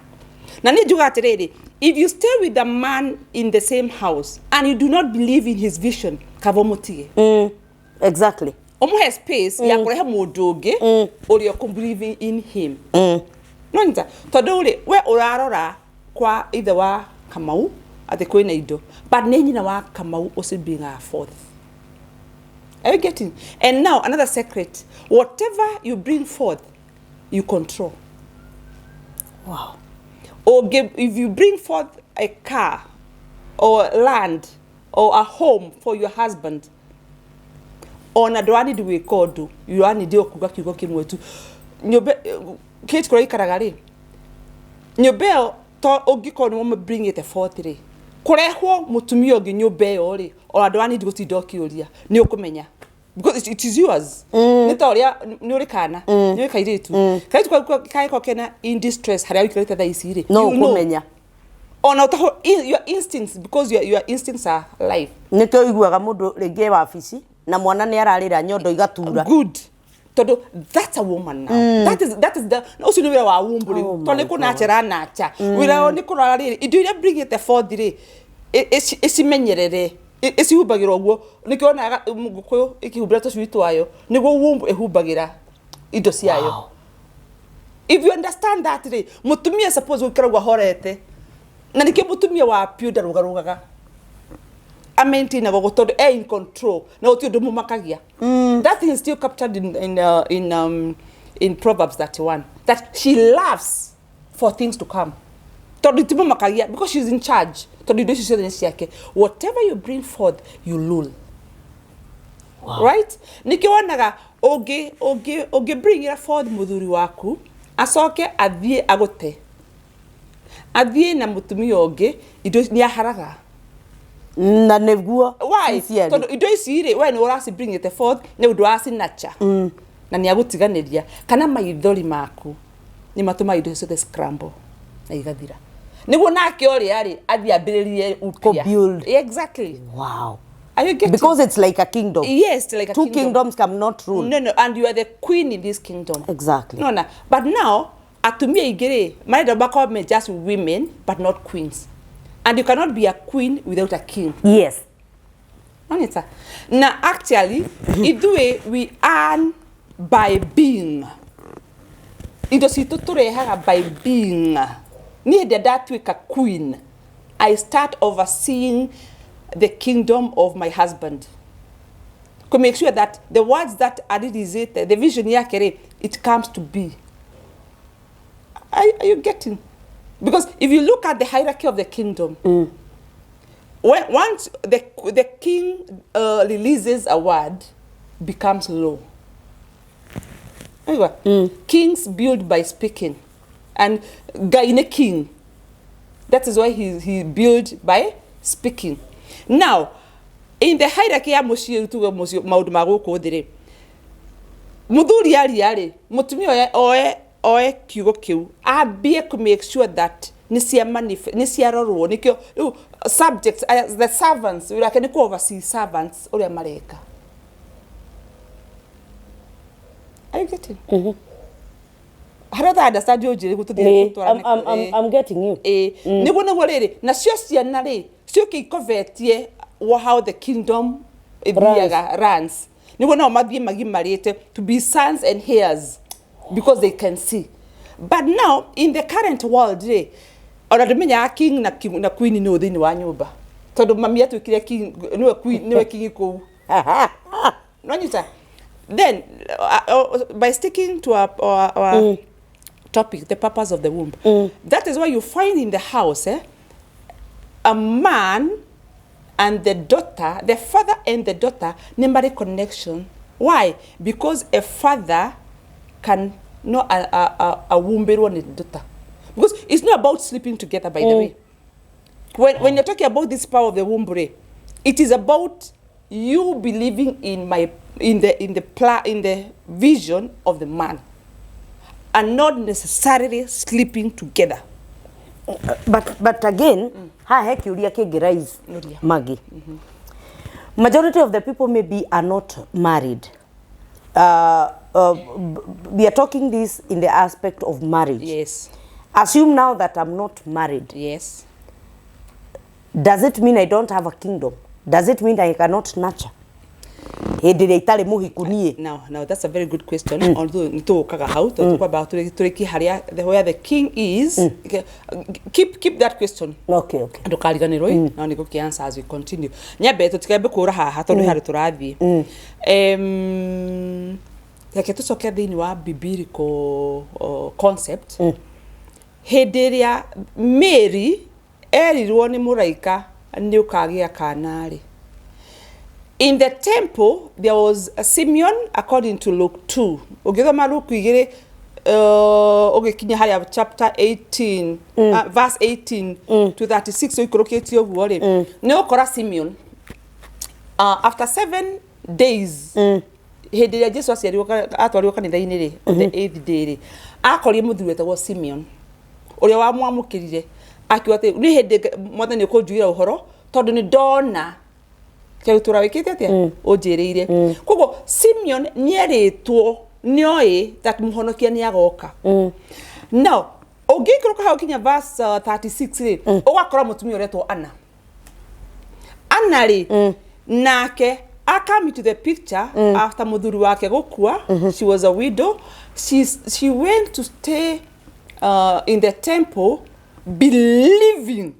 Na ni juga tirire, if you stay with the man in the same house and you do not believe in his vision, kavomutige. Exactly. Omo has space ya kurehe mundu ungi uri believing in him. No nita tondu ri we urarora kwa either wa Kamau ate kwina indo, but ne nyina wa Kamau also being a fourth. Are you getting? And now another secret, whatever you bring forth you control. Wow. Or if you bring forth a car or land or a home for your husband, ona doani duwe kodu yuani dio kuga kigo kimwe tu nyobe Kate kora ikaraga ri nyobe to ogiko no bring it forth ri kurehwo mutumia ogi nyobe yo ri ona doani dio tidokiuria ni ukumenya because it is yours ni toria ni uri kana ni uri kairitu kai ko kena in distress haria ikirete tha iciri no ukumenya ona utaho your instincts because your instincts are life nikyo iguaga mundu ringi wa ofisi na mwana ni ararira nyondo igatura good todo that's a woman now that is the no sinu wira wa wumburi to ne kuna chera nacha wira ni kurara ri idu ire bring it the fourth ri esi menyerere esi hubagira ogwo nikyo na mugukuyo ikihubira to switu ayo nigwo wumbu ehubagira ido ciayo. Wow. If you understand that ri mutumia suppose ukiragwa horete na nikyo mutumia wa piuda rugarugaga amenti go todo in control na otio do mumakagia. That thing is still captured in Proverbs 31 that she loves for things to come. Todo timo makagia because she's in charge. Todo do she yake whatever you bring forth you lul. Wow. Right? Nikiwanaga oge bring it forth muthuri waku asoke athie agote. Athie na mutumi oge ido ni aharaga. Na neguo why todo ido isire we ni urasi bring it forth ne udo asi nacha na ni agutiganiria kana maithori maku ni matuma ido ciothe scramble na igathira niguo nake ori ari athi ambiririe build. Exactly. Wow. Are you getting? Because it's like a kingdom. Yes, like a two kingdoms cannot rule. No, and you are the queen in this kingdom. Exactly. No, but now atumia igere married about me just women but not queens. And you cannot be a queen without a king. Yes. Anita. Now, actually, we earn by being. Ito si tuturehaga by being. Need that week a queen. I start overseeing the kingdom of my husband. To make sure that the words that I did is it, the vision yakere, it comes to be. Are you getting? Because if you look at the hierarchy of the kingdom, once the king releases a word, becomes law. Anyway, kings build by speaking, and Gaine king, that is why he built by speaking. Now, in the hierarchy, maudu magoko dire. Muthuri ari mutumi oe kiugo kiu abie to make sure that nisia rorwo nikyo subjects the servants we can go oversee servants ore mareka. Are you getting? How do I understand you? I'm getting you. Nigo na gorere na cio ciana ri cio ki covetie how the kingdom runs. Nigo na mathie magimarite to be sons and heirs. Because they can see. But now, in the current world, oradumenya king na queen no thini wa nyumba. Todo mami atu kire king no queen no king ko. No nyuta. Then by sticking to our topic, the purpose of the womb. That is why you find in the house a man and the daughter, the father and the daughter, nobody connection. Why? Because a father can know a womb one the daughter. Because it's not about sleeping together, by the way. When you're talking about this power of the womb, it is about you believing in the vision of the man, and not necessarily sleeping together. But again, Maggie. Majority of the people maybe are not married. We are talking this in the aspect of marriage. Yes. Assume now that I'm not married. Yes. Does it mean I don't have a kingdom? Does it mean I cannot nurture? Now that's a very good question. Although about where the king is, keep that question. Okay. Now niko answer as we continue. Nyabe tutikabe kura haha tondu hari turathie. Like tucoke thini wa biblical concept. Hediria Mary erirwo ni muraika ni ukagia kanari. In the temple, there was a Simeon, according to Luke 2. Ogethoma Luke igire ogekinya hari chapter 18, verse 18 to 36. So ikoroketio guore. Ne okora Simeon. After 7 days, hediria Jesus atwariwo kanitha-ini ri, on the 8th day, akorie muthuwe tagwo Simeon. Uria wa mwamukirire akiwate ni hedi mwathani ukonjuira uhoro tondu ni ndona keu turawikite atia unjiriire kogo Simeon nieritwo nioi that muhonokia ni agoka. Now ogikroka ha ukinya verse 36 ugakora mutumia uretwo Anna ri nake come to the picture after muthuri wake gukua. She was a widow. She went to stay in the temple, believing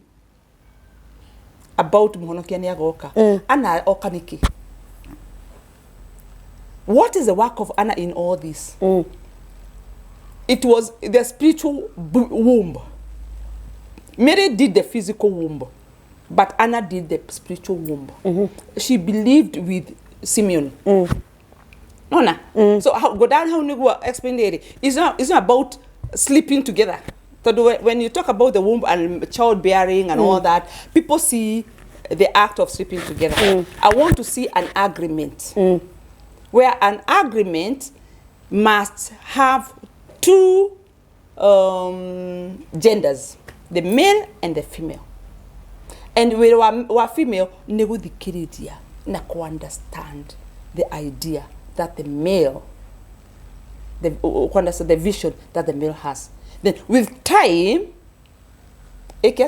about muhonokia ni agoka. Anna okaniki. What is the work of Anna in all this? It was the spiritual womb. Mary did the physical womb, but Anna did the spiritual womb. She believed with Simeon. So go down how you explain it. It's not about sleeping together. So when you talk about the womb and childbearing and all that, people see the act of sleeping together. I want to see an agreement, where an agreement must have two genders, the male and the female. And we were female, negudikiridia na ku understand the idea that the male, the vision that the male has. Then with time, it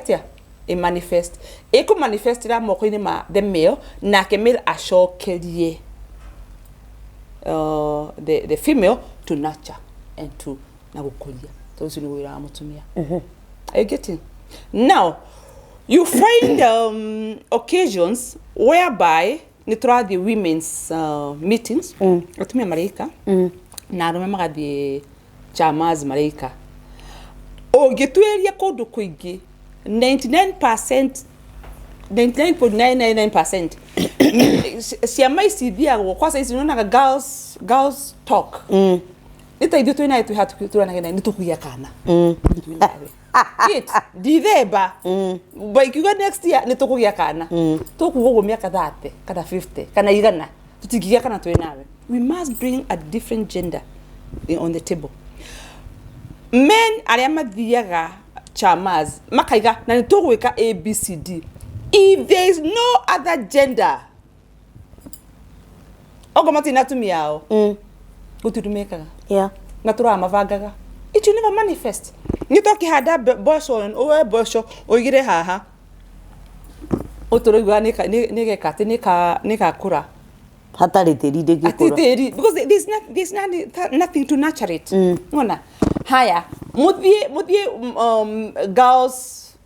manifest. It could manifest the male, na ke male ashokerie the female to nurture and to nagukulia. Those who know are you getting? Now, you find occasions whereby nitra the women's meetings. Otumia Marika. Na remember the chamas Marika. O getueria kodo kuigi 99.999%. Siama isidia kwa sasa unaona girls talk. Ita idio tu ina tu hatu turana na nitukuya kana. Kit dideba. By kiga next year nitukuya kana. Tukugo miaka 30 kana 50 kana igana. Tutigiya kana tu nawe. We must bring a different gender on the table. Men ariama diaga chamas makaiga na nitogweka ABCD. If there is no other gender, ogomati natumiao ututumeka natura mavagaga, it will never manifest. Nitoki hada bosho o bosho oigire haha otorogwa nige kati nika kura hatari teri de gikura because there's nothing to nurture it. Ngona haya muthie girls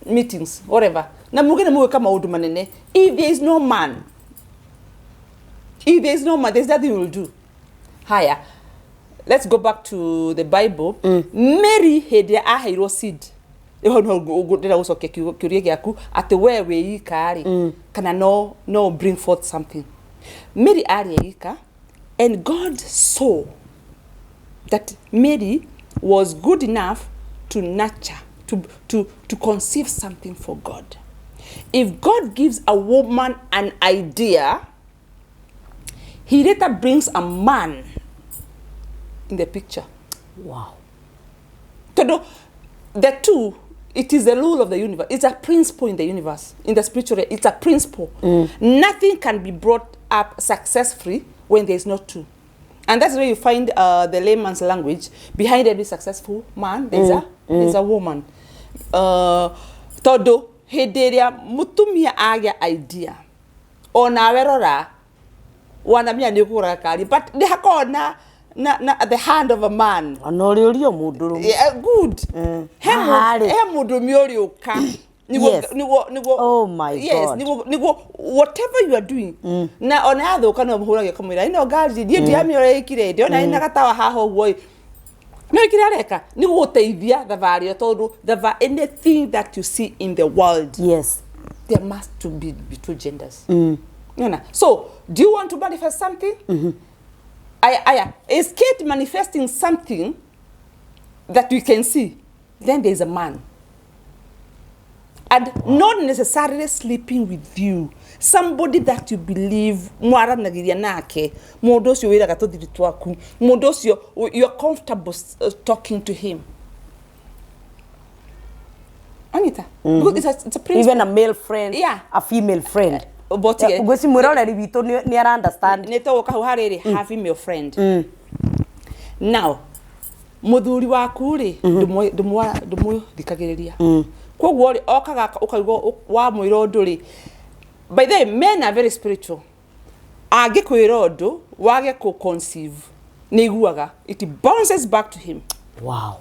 meetings whatever na mugene muwe kama udu manene. If there is no man, there's nothing you will do. Haya let's go back to the Bible. Mary hede aheirwo seed. Eho no ndira gucokia kiuria giaku ati we wĩika kana no bring forth something. Mary ari ika, and God saw that Mary was good enough to nurture, to conceive something for God. If God gives a woman an idea, he later brings a man in the picture. Wow. The two, it is the rule of the universe. It's a principle in the universe. In the spiritual, it's a principle. Nothing can be brought up successfully when there is not two. And that's where you find the layman's language. Behind every successful man, there's a woman. Todo hederia mutumia aya idea. Ona werora wana mia ni kura kali, but they hakona na at the hand of a man. Anorio muduru. Yeah, good. He mudumi orioka. Yes. Oh my God. Yes, whatever you are doing. Na ona atho kana muhura ge kamwira ino gaji die diami ore ikire ona ina gatawa haho woi. No ikirareka nigo guteithia thavari tondu anything that you see in the world. Yes. There must to be two genders. So, do you want to manifest something? Is Kate manifesting something that we can see? Then there is a man. And not necessarily sleeping with you. Somebody that you believe, you're comfortable talking to him. Anita, because it's a principle. Even a male friend, a female friend. But understand. Have female friend. Now, muthuri waku ri ndumwe thikagiriria. Kogwo ri okaga ukaigwo wa mwiro nduri. By the way, men are very spiritual. Age kwira ndu wage ko conceive ni iguaga, it bounces back to him. Wow.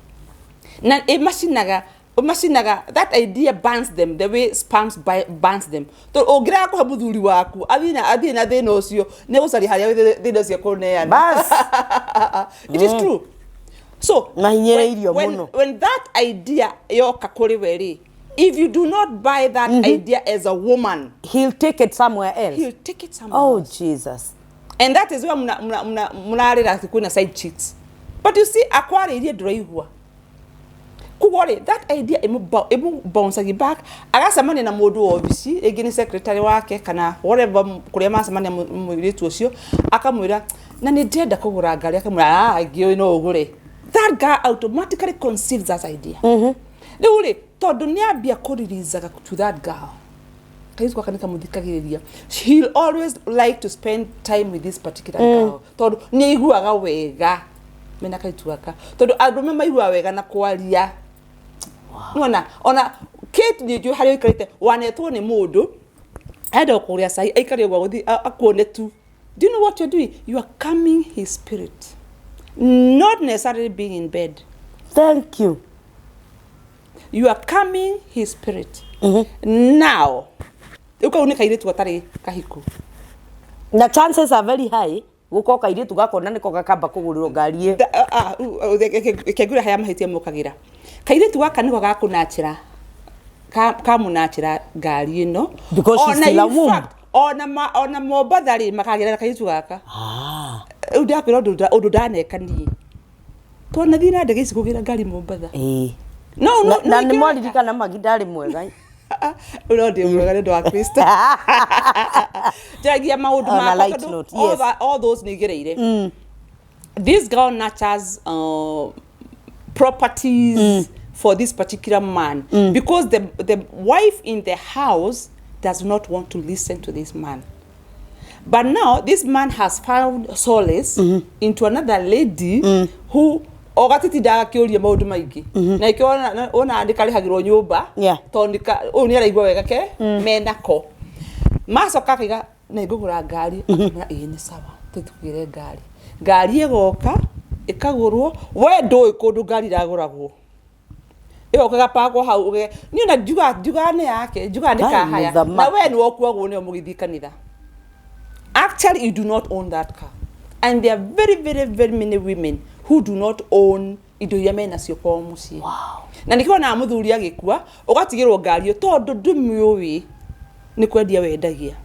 Na imaginaga that idea burns them the way sperms burns them. To ogira ko muthuri waku athina thina ucio ne gusari haria thina cia kuneana. Bas. It is true. So when that idea yoka kuri weri, if you do not buy that idea as a woman, he'll take it somewhere else. He'll take it somewhere else. Oh, Jesus. And that is why muna kuna side chicks. But you see, akwari idea draihua. Kuwore, that idea emu bounce back. Agasa mani na modu obisi, egini secretary wake, kana whatever kurema samani mwiritu osio, akamwira, na nijeda kugura gari, akamwira, agio ino ugure. That guy automatically conceives that idea. Deule, todo niabia kuririzaga to that girl. Kaizwa kanika mudikagiriria. He'll always like to spend time with this particular girl. Todo niiguaga wega. Mena kaituaka. Todo arumema igua wega na kwaria. Ona Kate ni ju hari ikarite wanetwo ni mundu. Ado kuria sai aikari gwa guthi akuone tu. Do you know what you're doing? You are calming his spirit. Not necessarily being in bed. Thank you. You are calming his spirit. Now, ukauneka ile tuatari kahiku. The chances are very high. Gukoka ile tugakona niko gakamba kuguriro ngari kegura haya mahitia mukagira. Kaire tugaka niko gakunachira. Kamunachira ngari ino. Because she's still a woman. Ona mobathari makagira kaitu gaka. Udia kwira undu danekani. Twana thina ndegeci kugira ngari mobatha. No, na ni mwaririka na magidari mwega. Urodi mwega ndo wa Kristo. Jagia maundu ma all those nigereire. This girl nurtures properties for this particular man because the wife in the house does not want to listen to this man. But now this man has found solace into another lady who ogatiti daga kiuria maundu maingi na ikiona ona andikari hagirwo nyumba tondika uni araigwa wega ke menako macoka kiga na igugura ngari akamera ni sawa tutugire ngari egoka ikagurwo we ndoi kundu ngari raguragwo iyo kagapagwo hau ni na juga ne yake juga ndika haya na we ni wokuagwo ni omugithi kanitha. Actually, you do not own that car. And there are very, very, very many women who do not own indo iria mena cio kwa muciĩ. Wow. Na nikiona muthuri agikua ugatigirwo ngari tondu ndumuwi ni kwendia wendagia.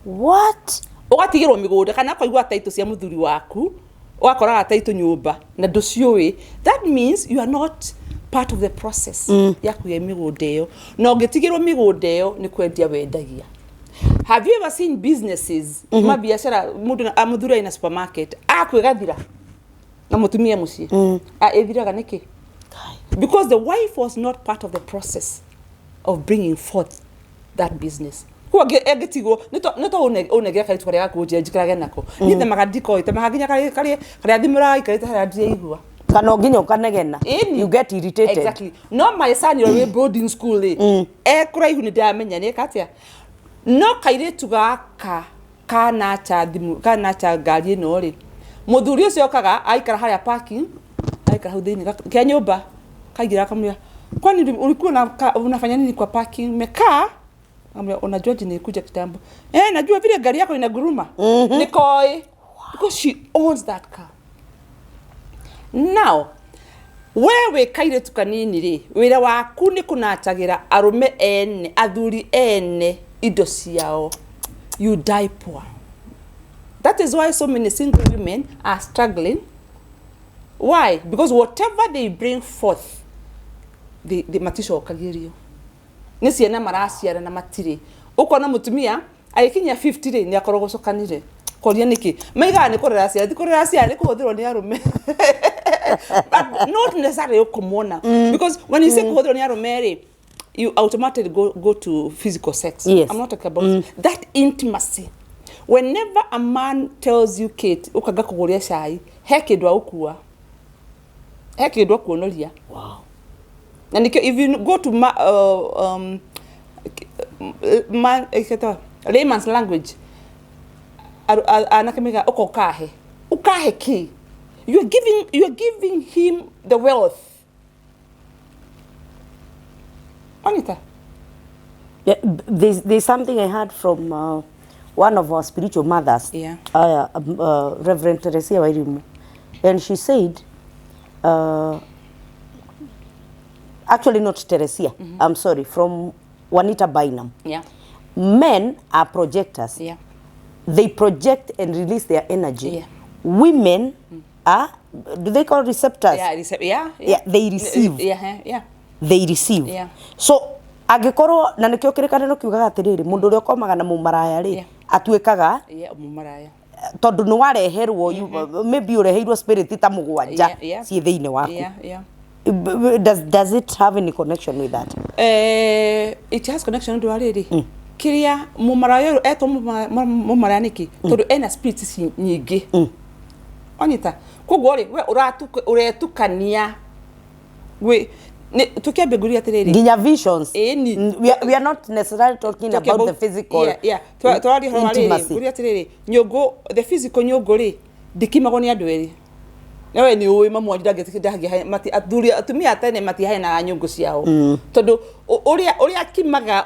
What? Ugatigirwo migunda kana kwaigua taito cia muthuri waku ugakoraga taito nyumba na nduciuwi. That means you are not part of the process ya kuya migunda iyo. Na ungitigirwo migunda iyo ni kwendia wendagia. Have you ever seen businesses mabiashara muthuri ina supermarket akwigathira na mutumia muciĩ ethiraga niki? Because the wife was not part of the process of bringing forth that business. Kwa egetigo nito unegera kali tware gakunje njikirage nako nithe magadiko ite magaginya kali athimura ikarite haradia igua kana nginya ukanegena you get irritated. Exactly. No, my son you're boarding school kuraihu ni ndamenya ni katia no kairitu gaka kana cha ngari ino ri muthuri ucio okaga aikara haria parking aikara hau thini kia nyumba kaigira akamwambia kwani ulikuwa unafanya nini kwa parking mekaa ambaye unajua jini kuja kitambo najua vile gari yako inaguruma nikoi because she owns that car. Now wewe kaire tukanini ri wira waku ni kunatagira arume ene athuri ene indo ciao you die poor. That is why so many single women are struggling. Why? Because whatever they bring forth the matisho kagirio ni ciana maraciara na matiri ukona mutumia aikinya 50 ri ni akorogocokanire koria niki maiga ni kurera ciara ni kuhuthirwo ni arume but not necessarily ukumona because when you say kuhuthirwo ni arume ri you automatically go to physical sex. Yes. I'm not talking about that intimacy. Whenever a man tells you Kate ukaga kuguria cai hekindwa ukua hekindwa kuonoria. Wow. And if you go to layman's language, anakamiga ukahe ki. You are giving him the wealth. Anita. Yeah, there's something I heard from one of our spiritual mothers. Yeah. Reverend Teresia Wairimu, and she said. Actually not Teresia, I'm sorry, from Juanita Bynum. Yeah. Men are projectors. Yeah. They project and release their energy. Yeah. Women are, do they call receptors? Yeah, Yeah, they receive. Yeah. They receive. Yeah. So, agikorwo na nikio kirikaniro kiugaga atiriri mundu uria komaga na mumaraya ri atuikaga mumaraya tondu ni wareherwo maybe ureheirwo spirit ta mugwanja ci thiine waku. Yeah. Does it have any connection with that? It has connection with already. Kiria mumaraya eto mumaraya niki tondu ena spirits nyingi. Onyita kugwo ri we uretukania we tukiambe nguri atiriri ginya visions. We are not necessarily talking about the physical. Yeah. Twari ho riri nguri atiriri nyungu the physical nyungu ri dikimago ni andu eri. Nawe ni uwi mamwe ndagetikira mati athuri atumia atene mati haina nyungu ciao. Tondu uria kimaga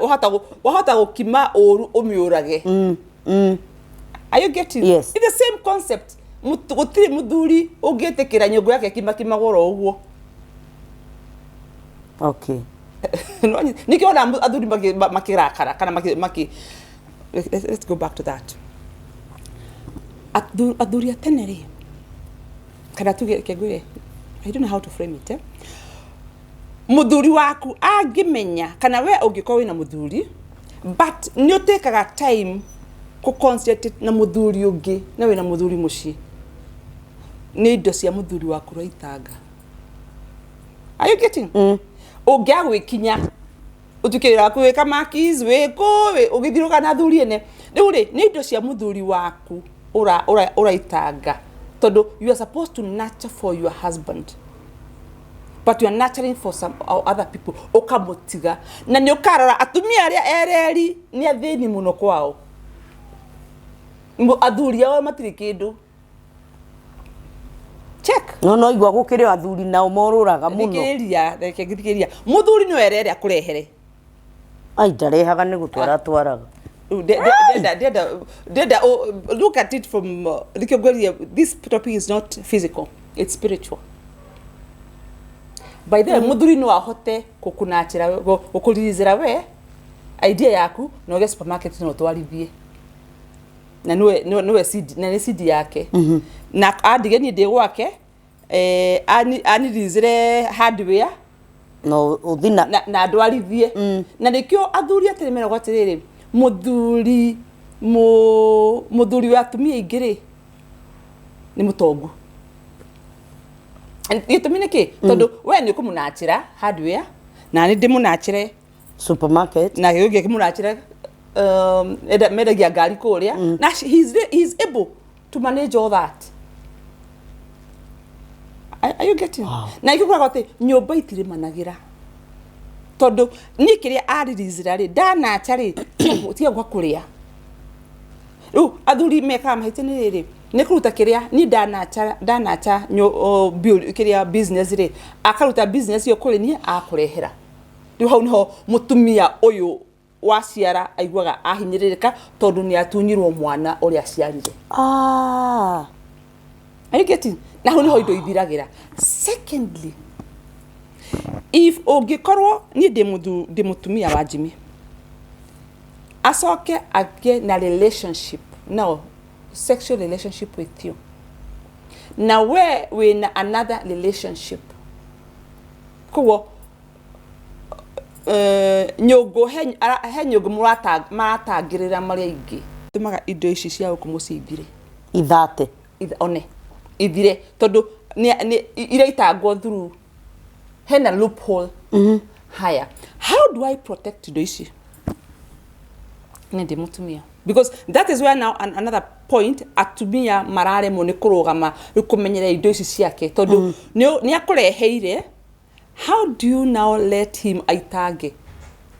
uhota gukima uru umiurage. Are you getting? Yes. It's the same concept. Gutiri muthuri ungetekira nyungu yake kimagoro uguo. Okay. Nikiona athuri makirakara kana maki let's go back to that. Athuri ateneri kana tugekegure I don't know how to frame it. Muthuri waku agimenya kana we ungiko wina muthuri but ni utekaga time ku concentrate na muthuri ungi na wina muthuri muci ni indo cia muthuri waku raitanga. Are you getting? Ugia gwikinya utukira kwika makis weko ugithiruka na thuri ene riu ni indo cia muthuri waku uraitanga tondu you are supposed to nurture for your husband but you are nurturing for some other people ukamutiga na ni ukarora atumia aria ereri ni athini muno kwao athuri ao matiri kindu check no igwa gukire athuri nao moruraga muno thikiria muthuri no erere akurehere ai ndarehaga ni gutwara twaraga look at it from this topic is not physical, it's spiritual. by the way muthuri no ahote kukunachira gukurizira we idea yaku no ge supermarket no twarithie na niwe seed na ni seed yake na adigeni de gwake anirizire hardware no uthina na ndwarithie na nikio athuri atiremera gwatiriri muthuri wa tumia ingire ni mutongu gitumine ki tondu we ni kumunachira hardware na ni ndimunachire supermarket na gyo kimunachira medagia gari kuria na he's able to manage all that. Are you getting? Wow. Na ikugura gote nyumba itire managira tondu ni kiria aririzira ri ndanacha ri tie gwa kuria athuri meka mahitini riri ni kuruta kiria ni ndanacha build kiria business ri akaruta business yo kuri ni akurehera riu hau niho mutumia uyu waciara aigwaga ahinyiririka tondu ni atunyirwo mwana uri aciarire. Are you getting? Na hau niho indo ithiragira. Secondly, if ogikorwo ni de mutumia wa Jimmy asoke again na relationship, no sexual relationship with you, now where we in another relationship kuwo nyogo he nyogo maratangirira mari aingi tumaga indo ici cia ukumucithire ithate one ithire tondu ni iraitangwo through hena loophole. Higher. How do I protect indo ici nende mutumia? Because that is where now another point atumia marare mo ni kurugama kumenyera indo ici ciake tondu ni akureheire. How do you now let him aitage?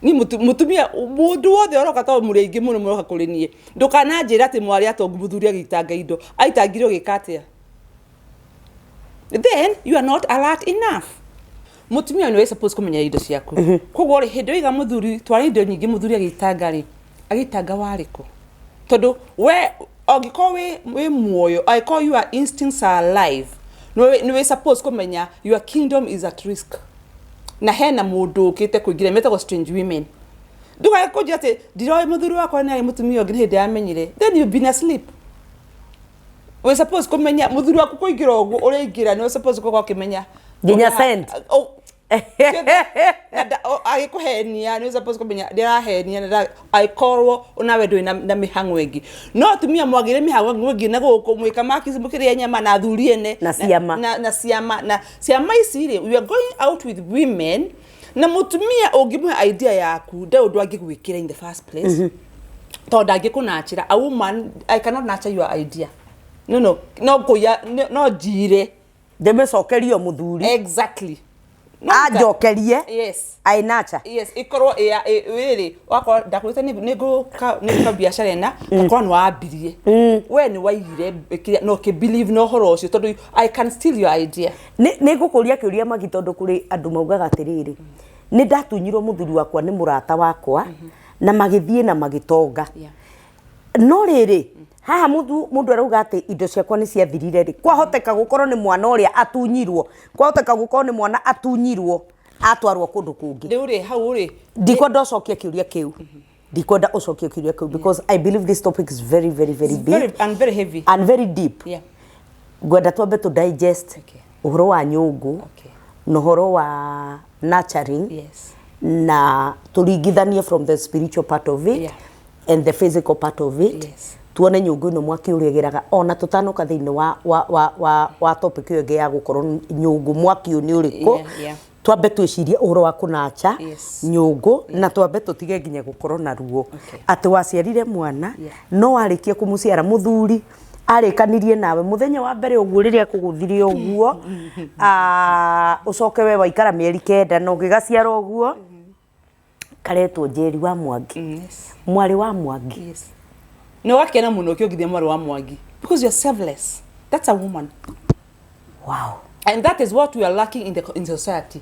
Ni mutumia mundu wothe oroka to muri ingi muno muroka kuri nie ndukana njira ati mwari atongu muthuri agitanga indo aitangirwo gikatia. Then you are not alert enough. Mutumia no supposed kumenya indo ciaku koguo ri hindo iga muthuri twari indo nyingi muthuri agitanga wariko tondu we ogiko we muoyo I call your instincts are alive. No we supposed kumenya your kingdom is at risk. Na hena mundu kite kuigira metagwo strange women duka yakujia ati ndiro muthuri wakwa ni mutumia ngi hindi amenyire then you been asleep. We supposed kumenya muthuri waku kuigira ogu uriingira no supposed ko kimenya ginya send agikuhenia ni supposed kumenya ndirahenia na aikorwo unawe ndwi na mihango ingi no tumia mwagire mihango ingi na guku mwika makizimukire nyama na thuriene na siama isiri we are going out with women na mutumia ungimwe idea yaku nda undu angigwikira in the first place to ndagikunachira a woman I cannot nurture your idea no kuya no jire demecokerio muthuri exactly ajokerie yes ainacha yes ikorwo wiri wako ndakurite nego biashara na kakwa no abirie we ni waigire no ke believe no horo ucio tondu I can steal your idea ni gukuria kiuria magitondu kuri andu maugaga atiriri ni ndatunyirwo muthuri wakwa ni murata wakwa na magithie na magitonga no riri haha mundu arauga ati indo ciakwa ni ciathirire ri kwahoteka gukorwo ni mwana uria atunyirwo kwahoteka gukorwo ni mwana atunyirwo atwarwo kundu kungi ri hau ri ndikwenda ucokia kiuria kiu ndikwenda ucokia kiuria kiu because I believe this topic is very big and very heavy and very deep. Gwenda twambe to digest uhoro wa nyungu no horo wa nurturing na turingithanie from the spiritual part of it and the physical part of it. Tuone nyungu no mwaki urigiraga ona tutanoka thiini wa topic iyo ya gukorwo nyungu mwaki ni uriko twambe twicirie uhoro wa kunacha nyungu na twambe tutige nginya gukorwo na ruo ati waciarire mwana no arikie kumuciara muthuri arikanirie nawe muthenya wa mbere uguo riria kuguthirie uguo ucoke we waikara mieri 9 no gigaciara uguo karetwo Njeri wa Mwangi mwari wa Mwangi no wakena muno kiogithia mwari wa Mwangi because you are selfless. That's a woman. Wow. And that is what we are lacking in society.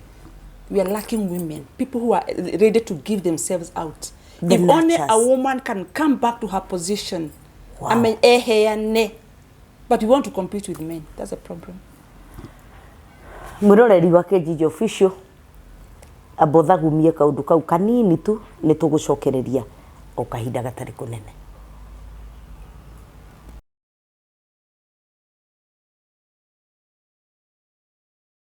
We are lacking women, people who are ready to give themselves out. If only a woman can come back to her position. I mean, but we want to compete with men. That's a problem. mwiroreri wa Kijiji Official amba thagumie kaundu kau kanini tu nitugucokereria o kahinda gatari kunene.